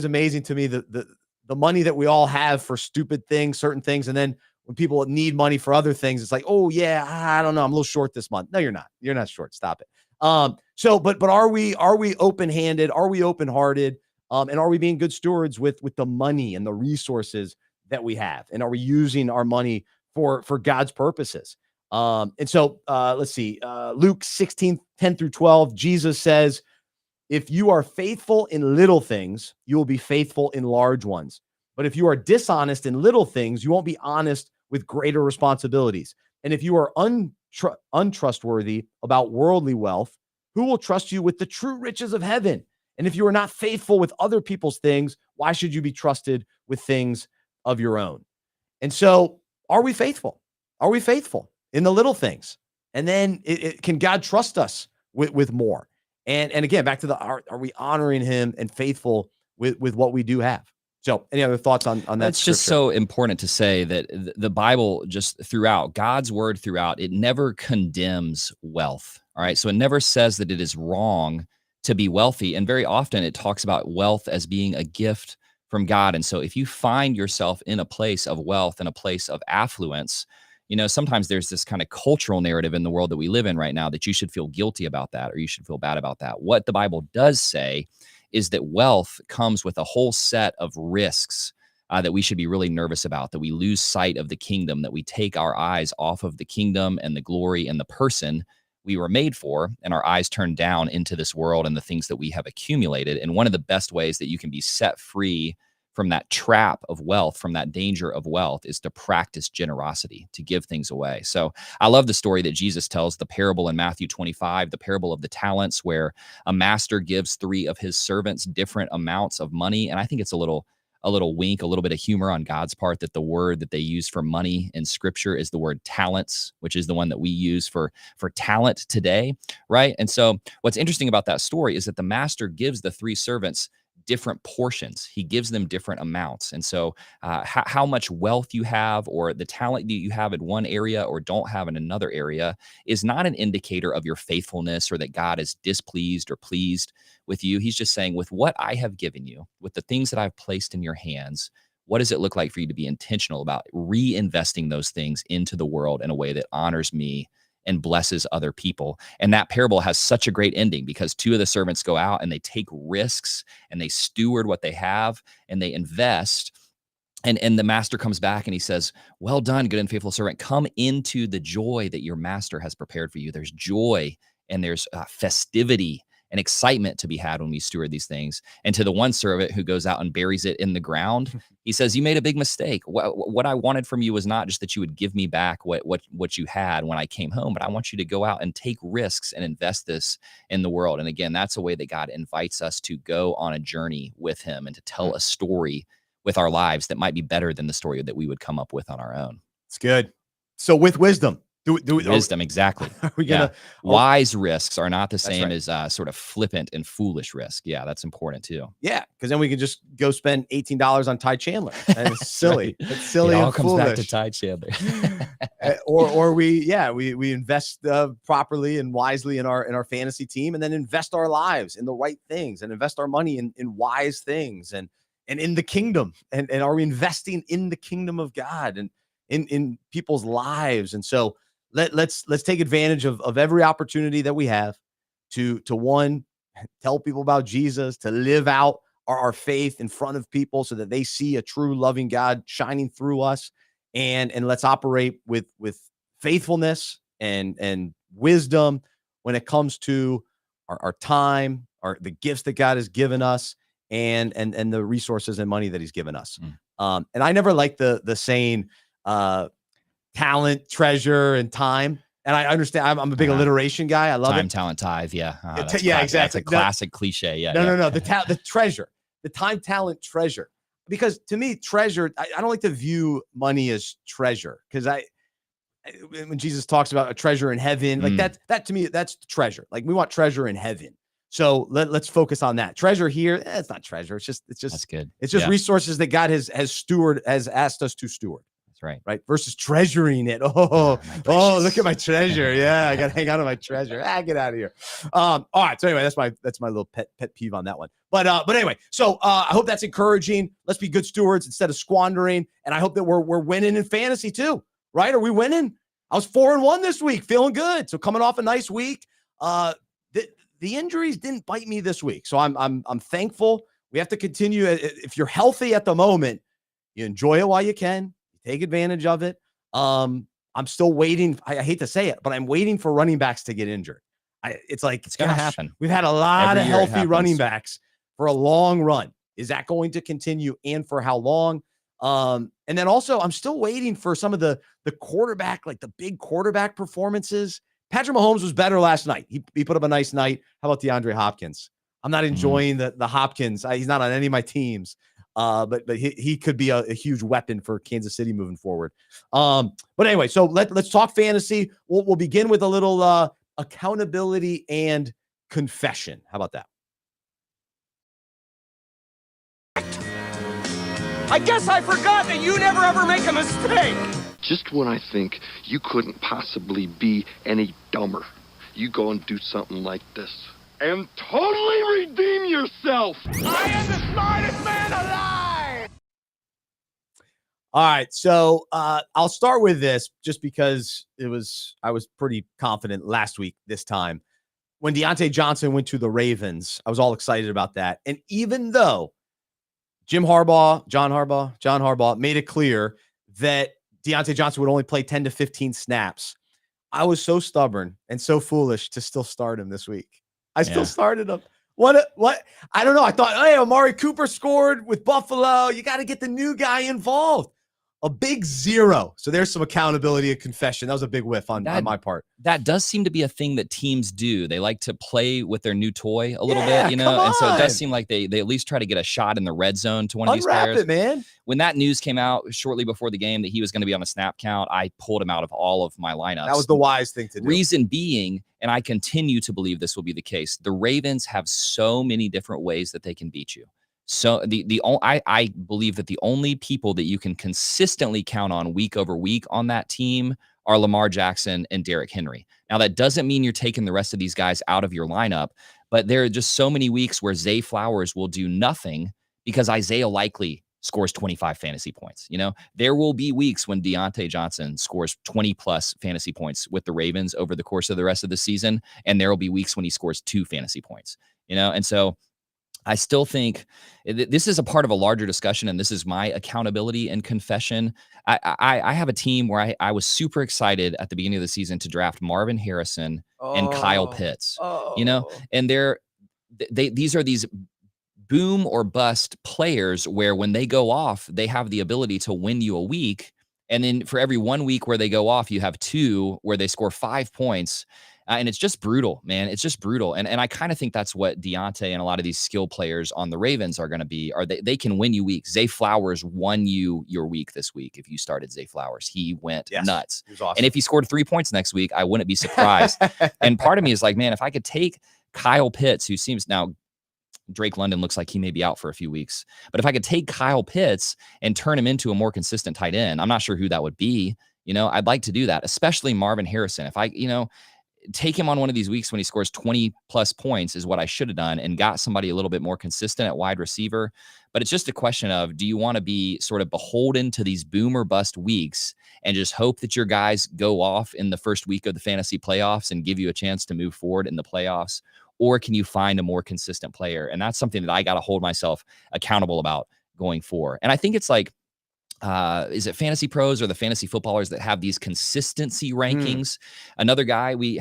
amazing to me the money that we all have for stupid things, certain things. And then when people need money for other things, it's like, oh yeah, I don't know, I'm a little short this month. No, you're not. You're not short. Stop it. But are we open-handed? Are we open-hearted? And are we being good stewards with the money and the resources that we have? And are we using our money for God's purposes? And so let's see, Luke 16:10-12, Jesus says, if you are faithful in little things, you will be faithful in large ones. But if you are dishonest in little things, you won't be honest with greater responsibilities. And if you are untrustworthy about worldly wealth, who will trust you with the true riches of heaven? And if you are not faithful with other people's things, why should you be trusted with things of your own? And so, are we faithful? Are we faithful in the little things? And then can God trust us with more? And again, back to are we honoring him and faithful with what we do have? So any other thoughts on that? It's just so important to say that the Bible, just throughout, God's word throughout, it never condemns wealth. All right. So it never says that it is wrong to be wealthy. And very often it talks about wealth as being a gift from God. And so if you find yourself in a place of wealth and a place of affluence, sometimes there's this kind of cultural narrative in the world that we live in right now that you should feel guilty about that, or you should feel bad about that. What the Bible does say is that wealth comes with a whole set of risks that we should be really nervous about, that we lose sight of the kingdom, that we take our eyes off of the kingdom and the glory and the person we were made for, and our eyes turn down into this world and the things that we have accumulated. And one of the best ways that you can be set free from that trap of wealth, from that danger of wealth, is to practice generosity, to give things away. So I love the story that Jesus tells, the parable in Matthew 25, the parable of the talents, where a master gives 3 of his servants different amounts of money. And I think it's a little wink, a little bit of humor on God's part, that the word that they use for money in scripture is the word talents, which is the one that we use for talent today, right? And so what's interesting about that story is that the master gives the 3 servants different portions. He gives them different amounts. And so how much wealth you have, or the talent that you have in one area or don't have in another area, is not an indicator of your faithfulness or that God is displeased or pleased with you. He's just saying, with what I have given you, with the things that I've placed in your hands, what does it look like for you to be intentional about reinvesting those things into the world in a way that honors me and blesses other people? And that parable has such a great ending, because 2 of the servants go out and they take risks and they steward what they have and they invest. And the master comes back and he says, well done, good and faithful servant. Come into the joy that your master has prepared for you. There's joy and there's festivity and excitement to be had when we steward these things. And to the one servant who goes out and buries it in the ground, he says, you made a big mistake. What I wanted from you was not just that you would give me back what you had when I came home, but I want you to go out and take risks and invest this in the world. And again, that's a way that God invites us to go on a journey with him and to tell a story with our lives that might be better than the story that we would come up with on our own. It's good. So with wisdom, wisdom, exactly. Wise risks are not the same as sort of flippant and foolish risk. Yeah, that's important too. Yeah, because then we can just go spend $18 on Ty Chandler. And it's silly. It's silly. It all and comes foolish. back to Ty Chandler. or we invest properly and wisely in our fantasy team, and then invest our lives in the right things, and invest our money in wise things and in the kingdom. And are we investing in the kingdom of God and in people's lives? And so let's take advantage of every opportunity that we have to one, tell people about Jesus, to live out our faith in front of people so that they see a true loving God shining through us. And let's operate with faithfulness and wisdom when it comes to our time, the gifts that God has given us, and the resources and money that he's given us. And I never liked the saying talent, treasure, and time. And I understand I'm a big alliteration guy. I love time, it. talent, tithe. Yeah. Yeah, exactly. That's a classic cliche. Yeah. No. The treasure, the time, talent, treasure. Because to me, treasure, I don't like to view money as treasure, because when Jesus talks about a treasure in heaven, like that to me, that's treasure. Like, we want treasure in heaven. So let's focus on that. Treasure here, it's not treasure. It's just that's good. It's just resources that God has asked us to steward. That's right. Right. Versus treasuring it. Oh, look at my treasure. Yeah, I got to hang on to my treasure. Get out of here. All right. So anyway, that's my little pet peeve on that one. But anyway, so I hope that's encouraging. Let's be good stewards instead of squandering. And I hope that we're winning in fantasy too. Right? Are we winning? I was 4-1 this week, feeling good. So coming off a nice week. The injuries didn't bite me this week, so I'm thankful. We have to continue. If you're healthy at the moment, you enjoy it while you can. You take advantage of it. I'm still waiting. I hate to say it, but I'm waiting for running backs to get injured. It's going to happen. We've had a lot of healthy running backs for a long run. Is that going to continue, and for how long? And then also, I'm still waiting for some of the quarterback, like the big quarterback performances. Patrick Mahomes was better last night. He put up a nice night. How about DeAndre Hopkins? I'm not enjoying the Hopkins. He's not on any of my teams. But he could be a huge weapon for Kansas City moving forward. But anyway, so let's talk fantasy. We'll begin with a little accountability and confession. How about that? I guess I forgot that you never ever make a mistake. Just when I think you couldn't possibly be any dumber, you go and do something like this and totally redeem yourself. I am the smartest man alive. All right, so I'll start with this just because I was pretty confident last week this time. When Deontay Johnson went to the Ravens, I was all excited about that. And even though John Harbaugh made it clear that Deontay Johnson would only play 10 to 15 snaps, I was so stubborn and so foolish to still start him this week. I still started him. What? I don't know. I thought, hey, Amari Cooper scored with Buffalo. You got to get the new guy involved. A big 0. So there's some accountability and confession. That was a big whiff on my part. That does seem to be a thing that teams do. They like to play with their new toy a little bit, and so it does seem like they at least try to get a shot in the red zone to one of these players. It, man. When that news came out shortly before the game that he was going to be on a snap count, I pulled him out of all of my lineups. That was the wise thing to do. Reason being, and I continue to believe this will be the case, the Ravens have so many different ways that they can beat you. So I believe that the only people that you can consistently count on week over week on that team are Lamar Jackson and Derrick Henry. Now, that doesn't mean you're taking the rest of these guys out of your lineup, but there are just so many weeks where Zay Flowers will do nothing because Isaiah likely scores 25 fantasy points. There will be weeks when Deontay Johnson scores 20 plus fantasy points with the Ravens over the course of the rest of the season. And there will be weeks when he scores 2 fantasy points, and so I still think this is a part of a larger discussion, and this is my accountability and confession. I have a team where I was super excited at the beginning of the season to draft Marvin Harrison and Kyle Pitts, and these are these boom or bust players where when they go off, they have the ability to win you a week. And then for every 1 week where they go off, you have 2 where they score 5 points. And it's just brutal, man. It's just brutal. And I kind of think that's what Deontay and a lot of these skill players on the Ravens are going to be. They can win you weeks. Zay Flowers won you your week this week. If you started Zay Flowers, he went nuts. He was awesome. And if he scored 3 points next week, I wouldn't be surprised. And part of me is like, man, if I could take Kyle Pitts, who seems now Drake London looks like he may be out for a few weeks, but if I could take Kyle Pitts and turn him into a more consistent tight end, I'm not sure who that would be. I'd like to do that, especially Marvin Harrison. If I, take him on one of these weeks when he scores 20 plus points is what I should have done and got somebody a little bit more consistent at wide receiver. But it's just a question of, do you want to be sort of beholden to these boom or bust weeks and just hope that your guys go off in the first week of the fantasy playoffs and give you a chance to move forward in the playoffs? or can you find a more consistent player? And that's something that I got to hold myself accountable about going forward. And I think it's like, is it Fantasy Pros or the fantasy footballers that have these consistency rankings? Another guy we're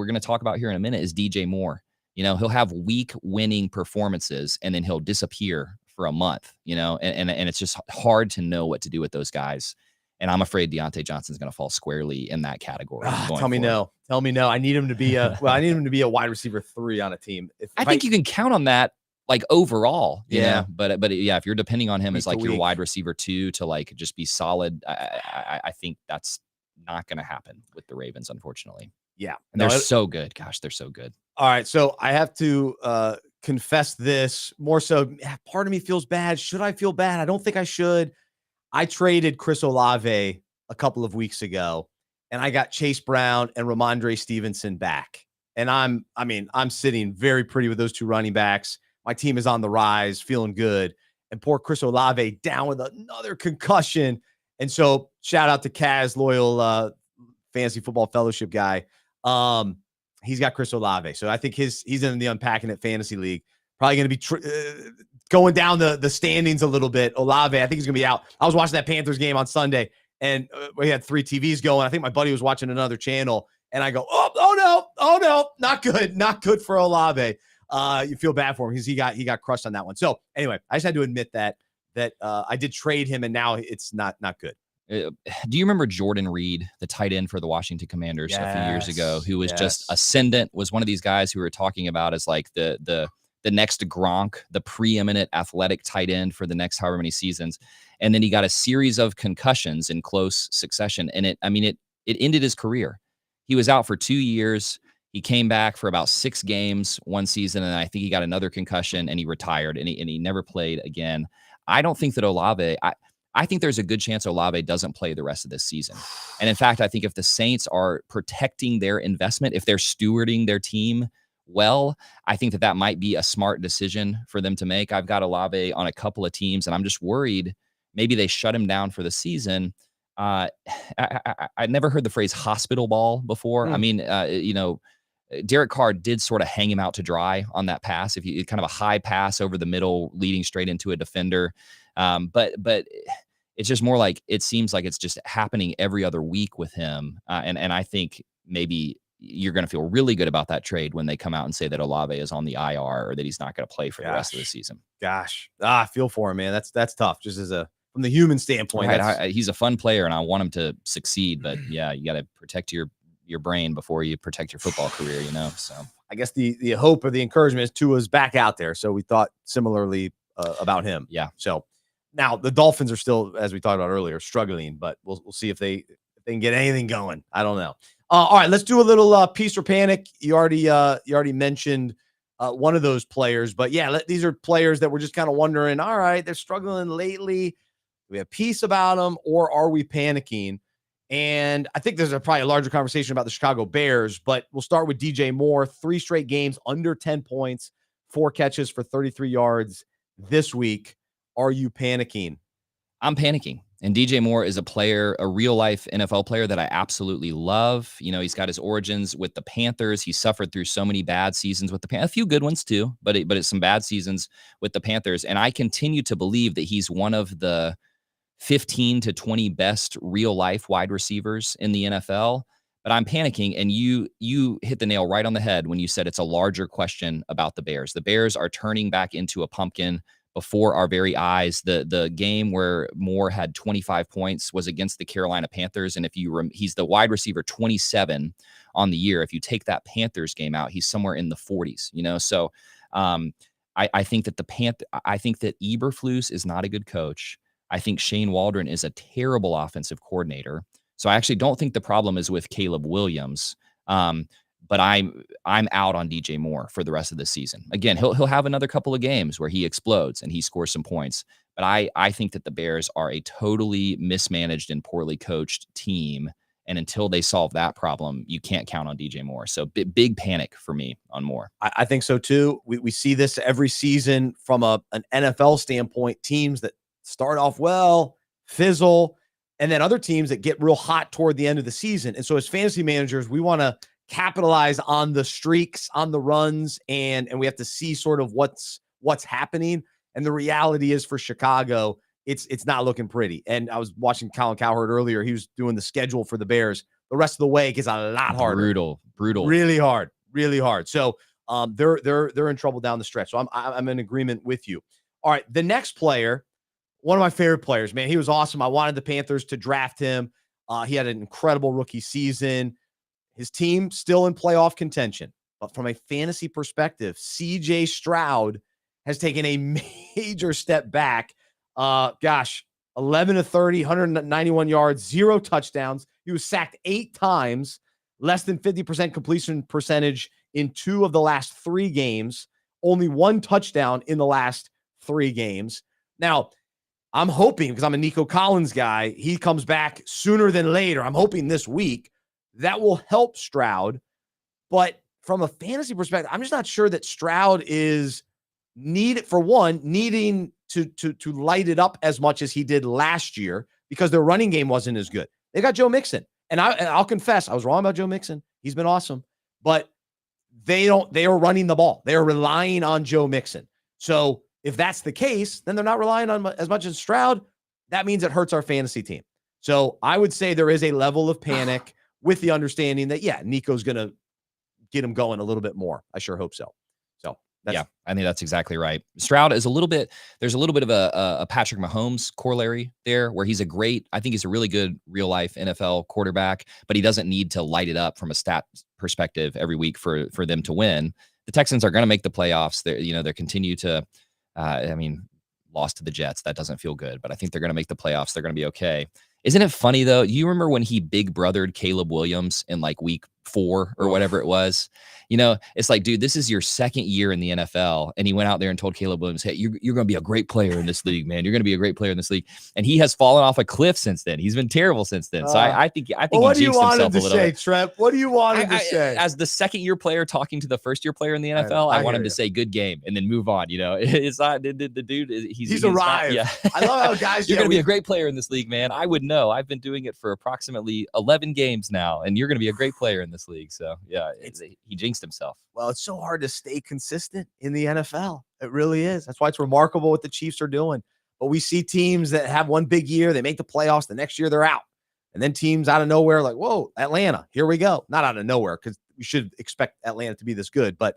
going to talk about here in a minute is DJ Moore. You know, he'll have week winning performances and then he'll disappear for a month, you know, and it's just hard to know what to do with those guys. And I'm afraid Deontay Johnson's going to fall squarely in that category. Tell me no. I need him to be a wide receiver 3 on a team. I think you can count on that, like overall, you know, but yeah, if you're depending on him as like your wide receiver 2 to like just be solid, I think that's not going to happen with the Ravens, unfortunately. Yeah. And they're so good. Gosh, they're so good. All right. So I have to confess this more so. Part of me feels bad. Should I feel bad? I don't think I should. I traded Chris Olave a couple of weeks ago, and I got Chase Brown and Ramondre Stevenson back. And I'm sitting very pretty with those 2 running backs. My team is on the rise, feeling good. And poor Chris Olave down with another concussion. And so shout out to Kaz, loyal Fantasy Football Fellowship guy. He's got Chris Olave. So I think he's in the Unpacking It Fantasy League. Probably going to be going down the standings a little bit. Olave, I think he's going to be out. I was watching that Panthers game on Sunday, and we had 3 TVs going. I think my buddy was watching another channel, and I go, oh no, not good for Olave. You feel bad for him because he got crushed on that one. So anyway, I just had to admit that I did trade him, and now it's not good. Do you remember Jordan Reed, the tight end for the Washington Commanders a few years ago, who was just ascendant, was one of these guys who we were talking about as like the next Gronk, the preeminent athletic tight end for the next however many seasons. And then he got a series of concussions in close succession. And it ended his career. He was out for 2 years. He came back for about 6 games one season, and I think he got another concussion and he retired and he never played again. I don't think that Olave, I think there's a good chance Olave doesn't play the rest of this season. And in fact, I think if the Saints are protecting their investment, if they're stewarding their team well, I think that might be a smart decision for them to make. I've got Olave on a couple of teams, and I'm just worried maybe they shut him down for the season. I never heard the phrase hospital ball before. I mean, Derek Carr did sort of hang him out to dry on that pass. If you kind of a high pass over the middle, leading straight into a defender. But it's just more like, it seems like it's just happening every other week with him. And I think maybe you're going to feel really good about that trade when they come out and say that Olave is on the IR or that he's not going to play for the rest of the season. I feel for him, man. That's tough. Just from the human standpoint. Right. He's a fun player and I want him to succeed, but yeah, you got to protect your brain before you protect your football career, you know? So I guess the hope or the encouragement is Tua's back out there. So we thought similarly about him. Yeah. So now the Dolphins are still, as we talked about earlier, struggling, but we'll see if they can get anything going. I don't know. All right, let's do a little peace or panic. You already mentioned one of those players, but yeah, these are players that we're just kind of wondering, all right, they're struggling lately. Do we have peace about them or are we panicking? And I think there's probably a larger conversation about the Chicago Bears, but we'll start with DJ Moore. 3 straight games under 10 points, 4 catches for 33 yards this week. Are you panicking? I'm panicking. And DJ Moore is a player, a real-life NFL player that I absolutely love. You know, he's got his origins with the Panthers. He suffered through so many bad seasons with the Panthers. A few good ones too, but it's some bad seasons with the Panthers. And I continue to believe that he's one of the 15 to 20 best real-life wide receivers in the NFL. But I'm panicking, and you hit the nail right on the head when you said it's a larger question about the Bears. The Bears are turning back into a pumpkin before our very eyes. The game where Moore had 25 points was against the Carolina Panthers. And he's the wide receiver 27 on the year. If you take that Panthers game out, he's somewhere in the 40s, you know? So I think that I think that Eberflus is not a good coach. I think Shane Waldron is a terrible offensive coordinator. So I actually don't think the problem is with Caleb Williams. But I'm out on DJ Moore for the rest of the season. Again, he'll have another couple of games where he explodes and he scores some points. But I think that the Bears are a totally mismanaged and poorly coached team. And until they solve that problem, you can't count on DJ Moore. So big panic for me on Moore. I think so too. We see this every season from an NFL standpoint. Teams that start off well, fizzle, and then other teams that get real hot toward the end of the season. And so as fantasy managers, we want to capitalize on the streaks, on the runs, and we have to see sort of what's happening. And the reality is for Chicago, it's not looking pretty. And I was watching Colin Cowherd earlier. He was doing the schedule for the Bears. The rest of the way gets a lot harder. Brutal. Really hard. So they're in trouble down the stretch. So I'm in agreement with you. All right, the next player, one of my favorite players, man. He was awesome. I wanted the Panthers to draft him. He had an incredible rookie season. His team still in playoff contention. But from a fantasy perspective, CJ Stroud has taken a major step back. 11 of 30, 191 yards, 0 touchdowns. He was sacked 8 times, less than 50% completion percentage in 2 of the last 3 games, only 1 touchdown in the last 3 games. Now, I'm hoping, because I'm a Nico Collins guy, he comes back sooner than later. I'm hoping this week that will help Stroud. But from a fantasy perspective, I'm just not sure that Stroud is needing to light it up as much as he did last year, because their running game wasn't as good. They got Joe Mixon. And I'll confess, I was wrong about Joe Mixon. He's been awesome. But they are running the ball. They are relying on Joe Mixon. So if that's the case, then they're not relying on as much as Stroud. That means it hurts our fantasy team. So I would say there is a level of panic with the understanding that, yeah, Nico's going to get him going a little bit more. I sure hope so. Yeah, I think that's exactly right. Stroud is there's a little bit of a Patrick Mahomes corollary there, where I think he's a really good real life NFL quarterback, but he doesn't need to light it up from a stat perspective every week for them to win. The Texans are going to make the playoffs. They continue to, lost to the Jets. That doesn't feel good, but I think they're going to make the playoffs. They're going to be okay. Isn't it funny though? You remember when he big brothered Caleb Williams in like week 4 or whatever it was? It's like, dude, this is your 2nd year in the NFL. And he went out there and told Caleb Williams, hey, you're going to be a great player in this league, man. You're going to be a great player in this league. And he has fallen off a cliff since then. He's been terrible since then. So I think what he do you jinxed want himself him a to little say, bit. Trev? What do you want him to say? As the 2nd year player talking to the 1st year player in the NFL, I want him to say good game and then move on. It's not the dude. He's arrived. Yeah. I love how guys. You're going to be a great player in this league, man. I would know. I've been doing it for approximately 11 games now, and you're going to be a great player in this league. So yeah, he jinxed himself. Well, it's so hard to stay consistent in the NFL. It really is. That's why it's remarkable what the Chiefs are doing. But we see teams that have one big year, they make the playoffs, the next year they're out. And then teams out of nowhere like, whoa, Atlanta, here we go. Not out of nowhere, because we should expect Atlanta to be this good, but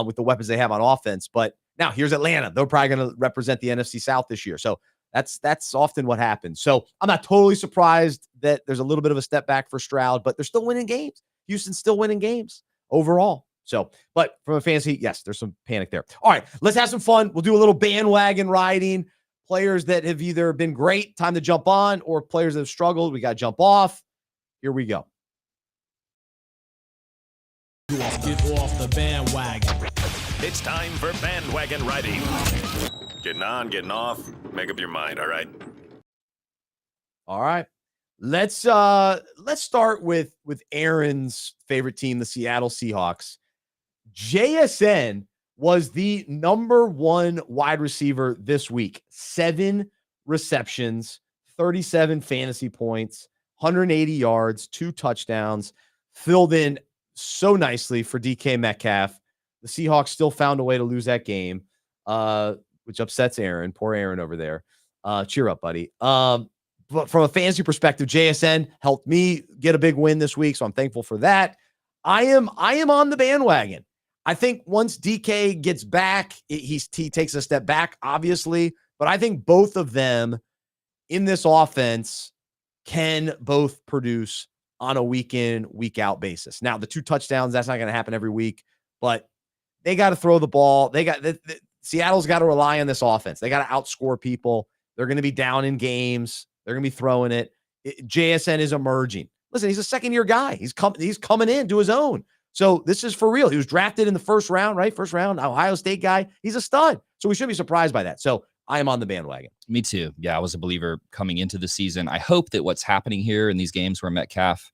with the weapons they have on offense. But now here's Atlanta. They're probably going to represent the NFC South this year. So that's often what happens. So I'm not totally surprised that there's a little bit of a step back for Stroud, but they're still winning games. Houston's still winning games overall. So, but from a fantasy, yes, there's some panic there. All right, let's have some fun. We'll do a little bandwagon riding. Players that have either been great, time to jump on, or players that have struggled, we got to jump off. Here we go. Get off the bandwagon. It's time for bandwagon riding. Getting on, getting off. Make up your mind, all right? All right. Let's start with Aaron's favorite team, the Seattle Seahawks. JSN was the number 1 wide receiver this week. 7 receptions, 37 fantasy points, 180 yards, 2 touchdowns, filled in so nicely for DK Metcalf. The Seahawks still found a way to lose that game, which upsets Aaron. Poor Aaron over there. Cheer up, buddy. But from a fantasy perspective, JSN helped me get a big win this week, so I'm thankful for that. I am on the bandwagon. I think once DK gets back, he takes a step back, obviously, but I think both of them in this offense can both produce on a week in, week out basis. Now, the 2 touchdowns, that's not going to happen every week, but they got to throw the ball. Seattle's got to rely on this offense. They got to outscore people. They're going to be down in games. They're going to be throwing it. JSN is emerging. Listen, he's a 2nd-year guy. He's coming into his own. So this is for real. He was drafted in the 1st round, right? 1st round, Ohio State guy. He's a stud. So we shouldn't be surprised by that. So I am on the bandwagon. Me too. Yeah, I was a believer coming into the season. I hope that what's happening here in these games where Metcalf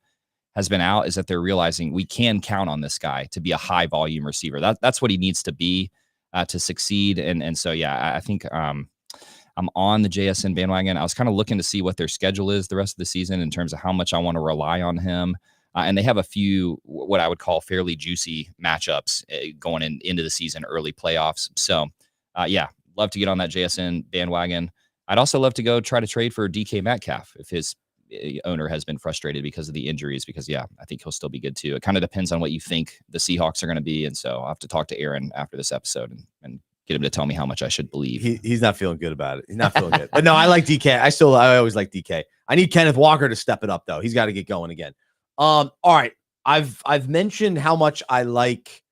has been out is that they're realizing we can count on this guy to be a high volume receiver. That's what he needs to be to succeed. And so, yeah, I think I'm on the JSN bandwagon. I was kind of looking to see what their schedule is the rest of the season in terms of how much I want to rely on him. And they have a few what I would call fairly juicy matchups going into the season, early playoffs. So, love to get on that JSN bandwagon. I'd also love to go try to trade for DK Metcalf if his owner has been frustrated because of the injuries, because I think he'll still be good too. It kind of depends on what you think the Seahawks are going to be. And so I'll have to talk to Aaron after this episode and get him to tell me how much I should believe. He's not feeling good about it. He's not feeling good. But no, I like DK. I always like DK. I need Kenneth Walker to step it up though. He's got to get going again. All right. I've mentioned how much I like.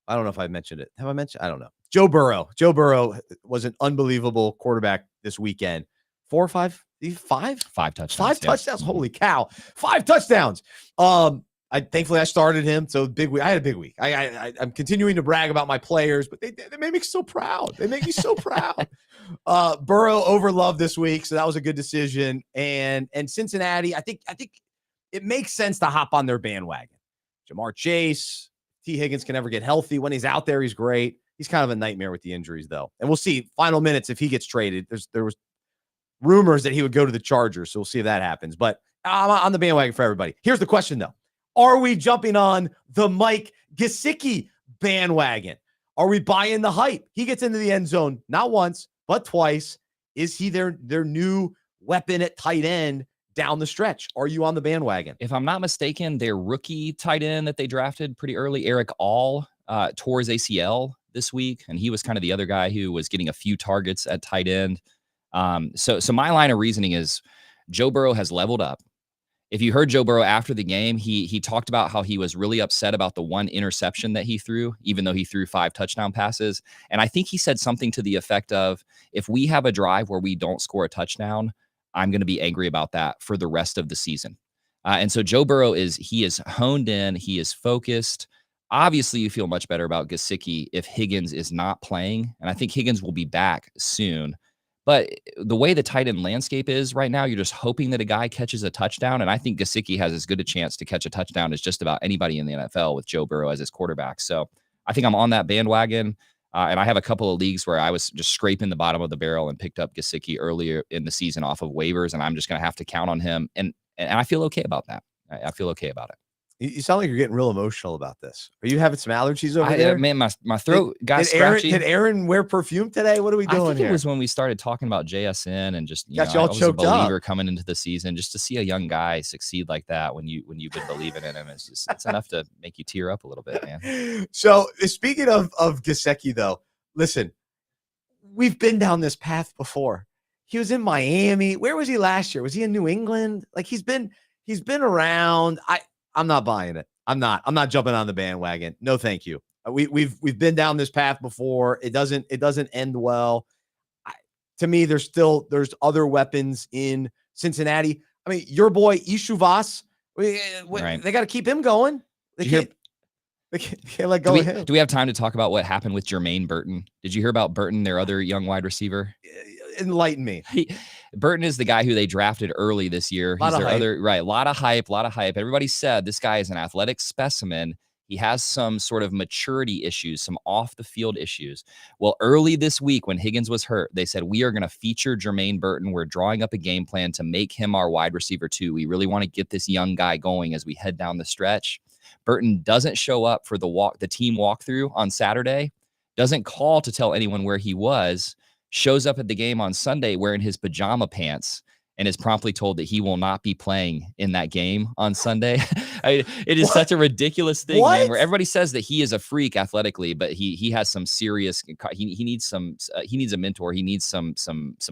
I don't know if I've mentioned it. Have I mentioned? I don't know. Joe Burrow. Joe Burrow was an unbelievable quarterback this weekend. 4 or 5? 5? 5 touchdowns. 5 touchdowns. Holy cow. 5 touchdowns. Thankfully I started him. So big week. I had a big week. I'm continuing to brag about my players, but they made me so proud. They make me so proud. Burrow overloved this week, so that was a good decision. And Cincinnati, I think it makes sense to hop on their bandwagon. Jamar Chase, T. Higgins can never get healthy. When he's out there, he's great. He's kind of a nightmare with the injuries, though. And we'll see final minutes if he gets traded. There was rumors that he would go to the Chargers, so we'll see if that happens. But I'm on the bandwagon for everybody. Here's the question, though. Are we jumping on the Mike Gesicki bandwagon? Are we buying the hype? He gets into the end zone not once, but twice. Is he their new weapon at tight end down the stretch? Are you on the bandwagon? If I'm not mistaken, their rookie tight end that they drafted pretty early, Eric All, tore his ACL this week, and he was kind of the other guy who was getting a few targets at tight end. So my line of reasoning is Joe Burrow has leveled up. If you heard Joe Burrow after the game, he talked about how he was really upset about the one interception that he threw, even though he threw 5 touchdown passes. And I think he said something to the effect of, if we have a drive where we don't score a touchdown, I'm going to be angry about that for the rest of the season. And so Joe Burrow is honed in. He is focused. Obviously, you feel much better about Gesicki if Higgins is not playing. And I think Higgins will be back soon. But the way the tight end landscape is right now, you're just hoping that a guy catches a touchdown. And I think Gesicki has as good a chance to catch a touchdown as just about anybody in the NFL with Joe Burrow as his quarterback. So I think I'm on that bandwagon. And I have a couple of leagues where I was just scraping the bottom of the barrel and picked up Gesicki earlier in the season off of waivers. And I'm just going to have to count on him. And I feel okay about that. I feel okay about it. You sound like you're getting real emotional about this. Are you having some allergies over there? Man, my throat got scratchy. Did Aaron wear perfume today? What are we doing I think here? It was when we started talking about JSN and just got you all choked up. I was a believer coming into the season. Just to see a young guy succeed like that when you've been believing in him, it's enough to make you tear up a little bit, man. So speaking of Gesicki, though, listen, we've been down this path before. He was in Miami. Where was he last year? Was he in New England? Like he's been around. I'm not buying it. I'm not jumping on the bandwagon. No, thank you. We've been down this path before. It doesn't end well. To me, there's other weapons in Cincinnati. I mean, your boy Ishu Voss, right. They got to keep him going. They can't let go of him. Do we have time to talk about what happened with Jermaine Burton? Did you hear about Burton, their other young wide receiver? Enlighten me. Burton is the guy who they drafted early this year. He's their other, right? A lot of hype. Everybody said this guy is an athletic specimen. He has some sort of maturity issues, some off the field issues. Well, early this week when Higgins was hurt, they said, we are going to feature Jermaine Burton. We're drawing up a game plan to make him our wide receiver too. We really want to get this young guy going as we head down the stretch. Burton doesn't show up for the team walkthrough on Saturday, doesn't call to tell anyone where he was, shows up at the game on Sunday wearing his pajama pants and is promptly told that he will not be playing in that game on Sunday. It is such a ridiculous thing, man, where everybody says that he is a freak athletically, but he has some serious, he needs a mentor. He needs some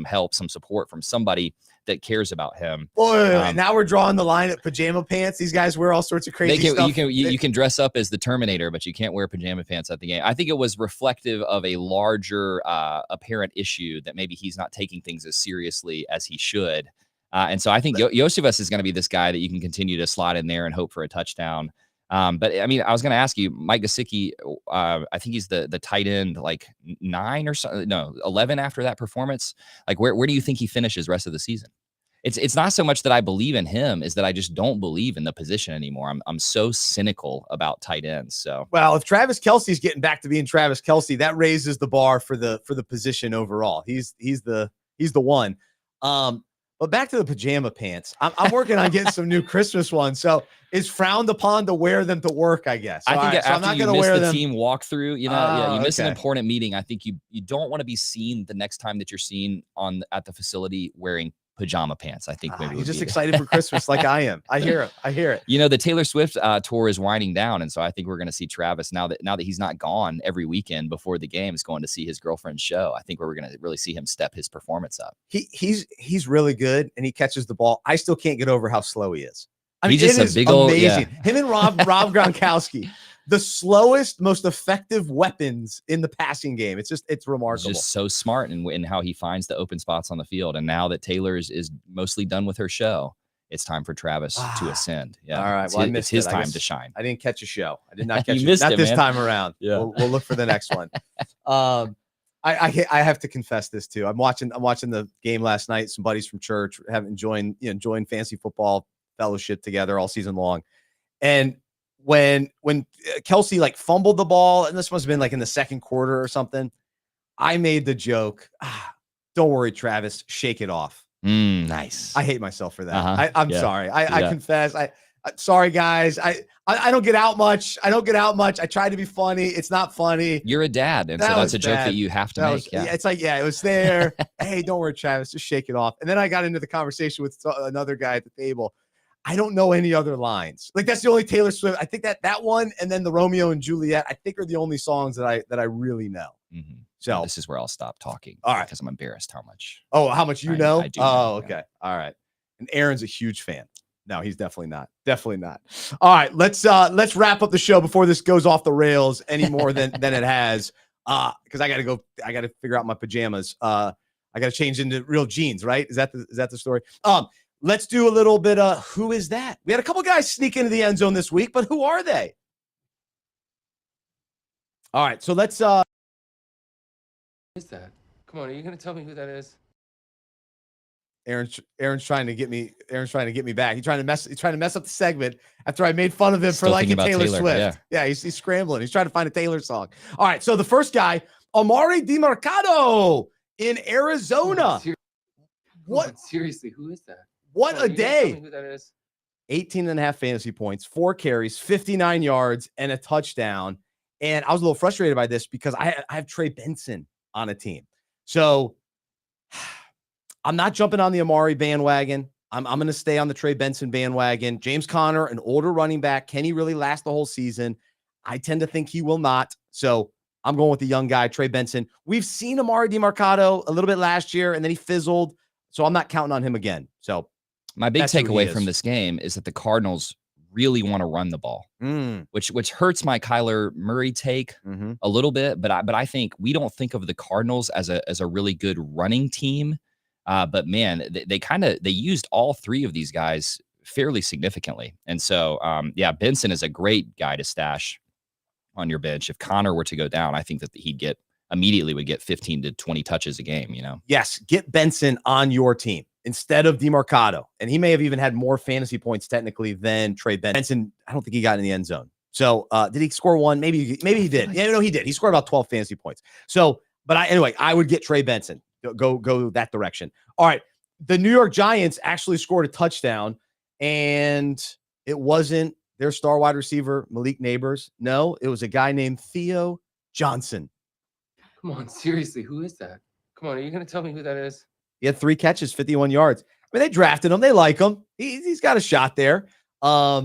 help, some support from somebody that cares about him. Boy, now we're drawing the line at pajama pants. These guys wear all sorts of crazy stuff. You can dress up as the Terminator, but you can't wear pajama pants at the game. I think it was reflective of a larger apparent issue that maybe he's not taking things as seriously as he should. And so I think Yosivas is going to be this guy that you can continue to slot in there and hope for a touchdown. But I mean, I was going to ask you, Mike Gesicki, I think he's the tight end, like 9 or so, no, 11 after that performance. Like where do you think he finishes rest of the season? It's not so much that I believe in him, is that I just don't believe in the position anymore. I'm so cynical about tight ends. So, well, if Travis Kelce's getting back to being Travis Kelce, that raises the bar for the position overall. He's the one. But back to the pajama pants. I'm working on getting some new Christmas ones. So it's frowned upon to wear them to work, I guess. I think so I'm after not you going to miss wear the them. team walkthrough, you miss an Okay. important meeting. I think you don't want to be seen the next time that you're seen at the facility wearing pajama pants. I think maybe You're would just be excited for Christmas like I am. I hear it. the Taylor Swift tour is winding down, and so I think we're going to see Travis now that he's not gone every weekend before the games, going to see his girlfriend's show. I think we're going to really see him step his performance up. He's really good, and he catches the ball. I still can't get over how slow he is. I mean, He's just it a is big old- amazing. yeah. Him and Rob Gronkowski, the slowest, most effective weapons in the passing game. It's He's remarkable. just so smart in how he finds the open spots on the field. And now that Taylor is mostly done with her show, it's time for Travis to ascend. Yeah. All right. It's Well, I his, missed it's his it. time to shine. I didn't catch a show. I did not catch You it. missed Not it, this man. time around. Yeah. We'll look for the next one. I have to confess this too. I'm watching the game last night. Some buddies from church enjoying fantasy football fellowship together all season long. And when Kelsey fumbled the ball, and this must have been in the second quarter or something, I made the joke, don't worry, Travis, shake it off. Nice. I hate myself for that. Uh-huh. I'm sorry. I confess. Sorry, guys. I don't get out much. I try to be funny. It's not funny. You're a dad, and so that's a joke that you have to make. It's it was there. Hey, don't worry, Travis, just shake it off. And then I got into the conversation with another guy at the table. I don't know any other lines. That's the only Taylor Swift. I think that one, and then the Romeo and Juliet, I think are the only songs that I really know. Mm-hmm. So this is where I'll stop talking. All right, because I'm embarrassed how much. Oh, how much you know? I do know, okay. Yeah. All right. And Aaron's a huge fan. No, he's definitely not. All right, let's wrap up the show before this goes off the rails any more than it has. Because I gotta figure out my pajamas. I gotta change into real jeans, right? Is that the story? Let's do a little bit of who is that? We had a couple guys sneak into the end zone this week, but who are they? All right, so let's Who is that? Come on, are you gonna tell me who that is? Aaron's trying to get me back. He's trying to mess up the segment after I made fun of him for liking Taylor Swift. Yeah, he's scrambling. He's trying to find a Taylor song. All right, so the first guy, Amari DiMercado in Arizona. What? Seriously, who is that? What a day. Tell me who that is. 18.5 fantasy points, 4 carries, 59 yards, and a touchdown. And I was a little frustrated by this because I have Trey Benson on a team. So I'm not jumping on the Amari bandwagon. I'm going to stay on the Trey Benson bandwagon. James Conner, an older running back. Can he really last the whole season? I tend to think he will not. So I'm going with the young guy, Trey Benson. We've seen Amari DiMercado a little bit last year, and then he fizzled. So I'm not counting on him again. So my big takeaway from this game is that the Cardinals really want to run the ball, which hurts my Kyler Murray take a little bit. But I think we don't think of the Cardinals as a really good running team. But man, they used all 3 of these guys fairly significantly. And so, Benson is a great guy to stash on your bench. If Connor were to go down, I think that he'd immediately would get 15 to 20 touches a game, Yes, get Benson on your team instead of DiMercado. And he may have even had more fantasy points technically than Trey Benson. I don't think he got in the end zone. So did he score 1? Maybe he did. Yeah, no, he did. He scored about 12 fantasy points. So, but I would get Trey Benson. Go that direction. All right. The New York Giants actually scored a touchdown, and it wasn't their star wide receiver, Malik Neighbors. No, it was a guy named Theo Johnson. Come on, seriously, who is that? Come on, are you going to tell me who that is? He had 3 catches, 51 yards. I mean, they drafted him. They like him. He's got a shot there. I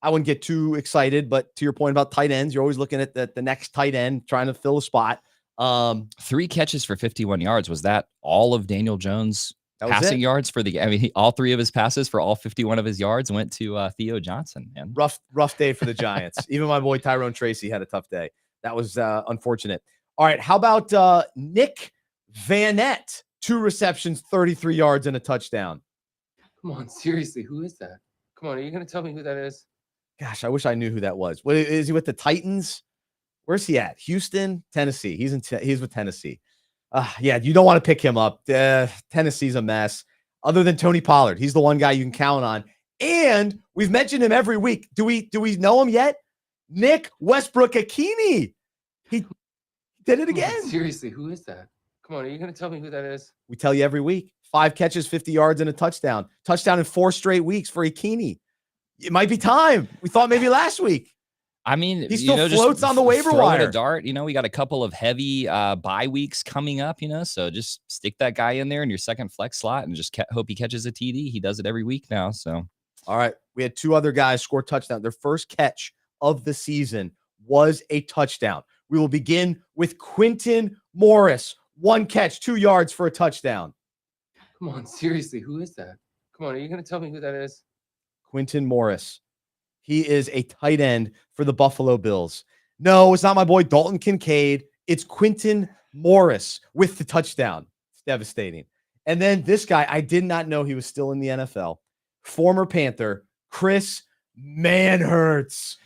wouldn't get too excited, but to your point about tight ends, you're always looking at the next tight end, trying to fill a spot. 3 catches for 51 yards. Was that all of Daniel Jones' passing yards for the? I mean, all 3 of his passes for all 51 of his yards went to Theo Johnson. Man, rough day for the Giants. Even my boy Tyrone Tracy had a tough day. That was unfortunate. All right, how about Nick Vanette? 2 receptions, 33 yards, and a touchdown. Come on, seriously, who is that? Come on, are you going to tell me who that is? Gosh, I wish I knew who that was. What is he with the Titans? Where's he at? Houston, Tennessee. He's with Tennessee. Yeah, you don't want to pick him up. Tennessee's a mess. Other than Tony Pollard, he's the one guy you can count on. And we've mentioned him every week. Do we know him yet? Nick Westbrook-Akini. He did it again. Seriously, who is that? Come on, are you going to tell me who that is? We tell you every week. 5 catches, 50 yards, and a touchdown. Touchdown in 4 straight weeks for Ikini. It might be time. We thought maybe last week. I mean, he still floats on the waiver wire. A dart. We got a couple of heavy bye weeks coming up, so just stick that guy in there in your second flex slot and just hope he catches a TD. He does it every week now. So, all right. We had 2 other guys score touchdown. Their first catch of the season was a touchdown. We will begin with Quintin Morris. 1 catch, 2 yards for a touchdown. Come on, seriously, who is that? Come on, are you going to tell me who that is? Quintin Morris. He is a tight end for the Buffalo Bills. No, it's not my boy Dalton Kincaid. It's Quintin Morris with the touchdown. It's devastating. And then this guy, I did not know he was still in the NFL. Former Panther, Chris Manhertz.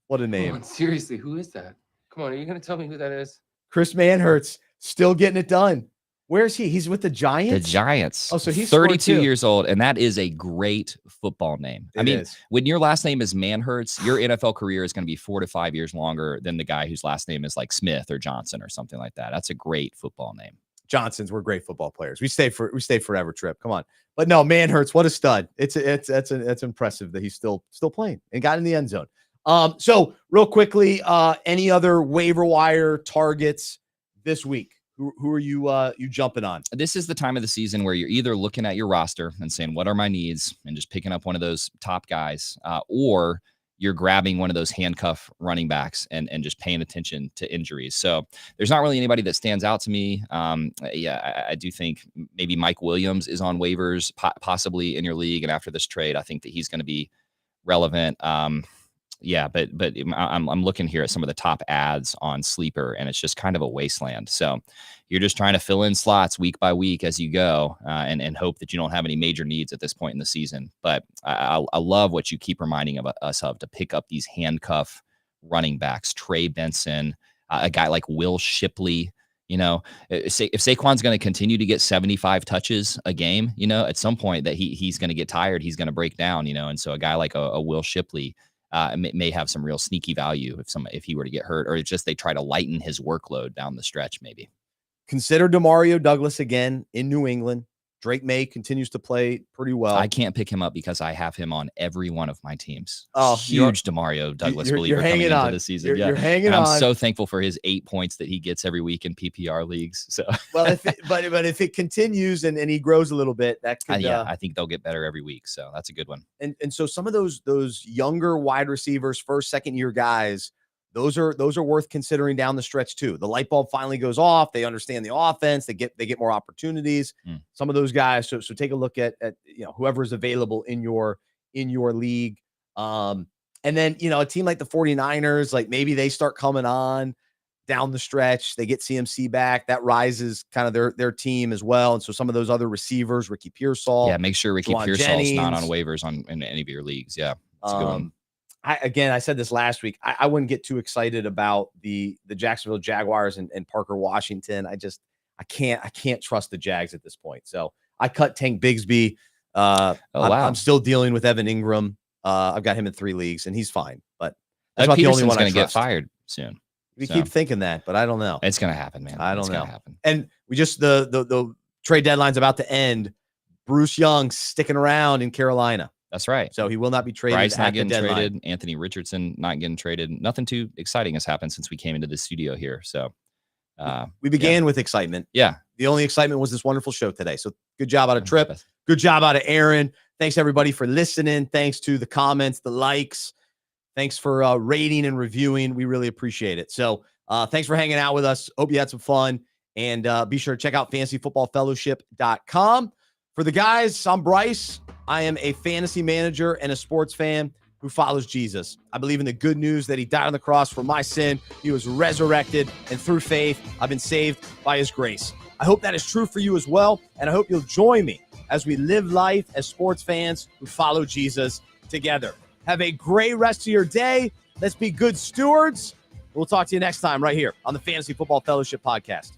What a name. Come on, seriously, who is that? Come on, are you going to tell me who that is? Chris Manhertz, still getting it done. Where is he? He's with the Giants? The Giants. Oh, so he's 32 years old, and that is a great football name. I mean, when your last name is Manhertz, your NFL career is going to be 4 to 5 years longer than the guy whose last name is like Smith or Johnson or something like that. That's a great football name. Johnsons were great football players. We stay forever, Trip. Come on. But no, Manhertz, what a stud. It's impressive that he's still playing and got in the end zone. So real quickly, any other waiver wire targets this week? Who are you jumping on? This is the time of the season where you're either looking at your roster and saying, what are my needs? And just picking up one of those top guys, or you're grabbing one of those handcuff running backs and just paying attention to injuries. So there's not really anybody that stands out to me. I do think maybe Mike Williams is on waivers, possibly in your league. And after this trade, I think that he's going to be relevant. But I'm looking here at some of the top ads on Sleeper, and it's just kind of a wasteland. So you're just trying to fill in slots week by week as you go, and hope that you don't have any major needs at this point in the season. But I love what you keep reminding us of, to pick up these handcuff running backs, Trey Benson, a guy like Will Shipley. If Saquon's going to continue to get 75 touches a game, at some point that he's going to get tired, he's going to break down, and so a guy like a Will Shipley may have some real sneaky value if he were to get hurt, or it's just they try to lighten his workload down the stretch. Maybe consider Demario Douglas again in New England. Drake May continues to play pretty well. I can't pick him up because I have him on every one of my teams. Oh, huge Demario Douglas believer coming into the season. You're hanging on. I'm so thankful for his 8 points that he gets every week in PPR leagues. So, well, but if it continues and he grows a little bit, that could. I think they'll get better every week. So that's a good one. And so some of those younger wide receivers, first, second year guys, those are worth considering down the stretch too. The light bulb finally goes off. They understand the offense. They get more opportunities. Some of those guys. So take a look at whoever's available in your league. And then a team like the 49ers, like maybe they start coming on down the stretch. They get CMC back. That rises kind of their team as well. And so some of those other receivers, Ricky Pearsall. Yeah, make sure Ricky Pearsall's not on waivers in any of your leagues. Yeah, that's a good one. I said this last week. I wouldn't get too excited about the Jacksonville Jaguars and Parker Washington. I can't trust the Jags at this point. So I cut Tank Bigsby. I'm still dealing with Evan Ingram. I've got him in 3 leagues and he's fine. But that's not the only one going to get fired soon. We keep thinking that, but I don't know. It's going to happen, man. I don't know. Happen. And we just the trade deadline's about to end. Bruce Young sticking around in Carolina. That's right. So he will not be traded. Bryce not getting traded. Anthony Richardson not getting traded. Nothing too exciting has happened since we came into the studio here. So we began with excitement. Yeah. The only excitement was this wonderful show today. So good job out of Trip. Good job out of Aaron. Thanks everybody for listening. Thanks to the comments, the likes. Thanks for rating and reviewing. We really appreciate it. So thanks for hanging out with us. Hope you had some fun. And be sure to check out fantasyfootballfellowship.com. For the guys, I'm Bryce. I am a fantasy manager and a sports fan who follows Jesus. I believe in the good news that he died on the cross for my sin. He was resurrected, and through faith, I've been saved by his grace. I hope that is true for you as well, and I hope you'll join me as we live life as sports fans who follow Jesus together. Have a great rest of your day. Let's be good stewards. We'll talk to you next time right here on the Fantasy Football Fellowship Podcast.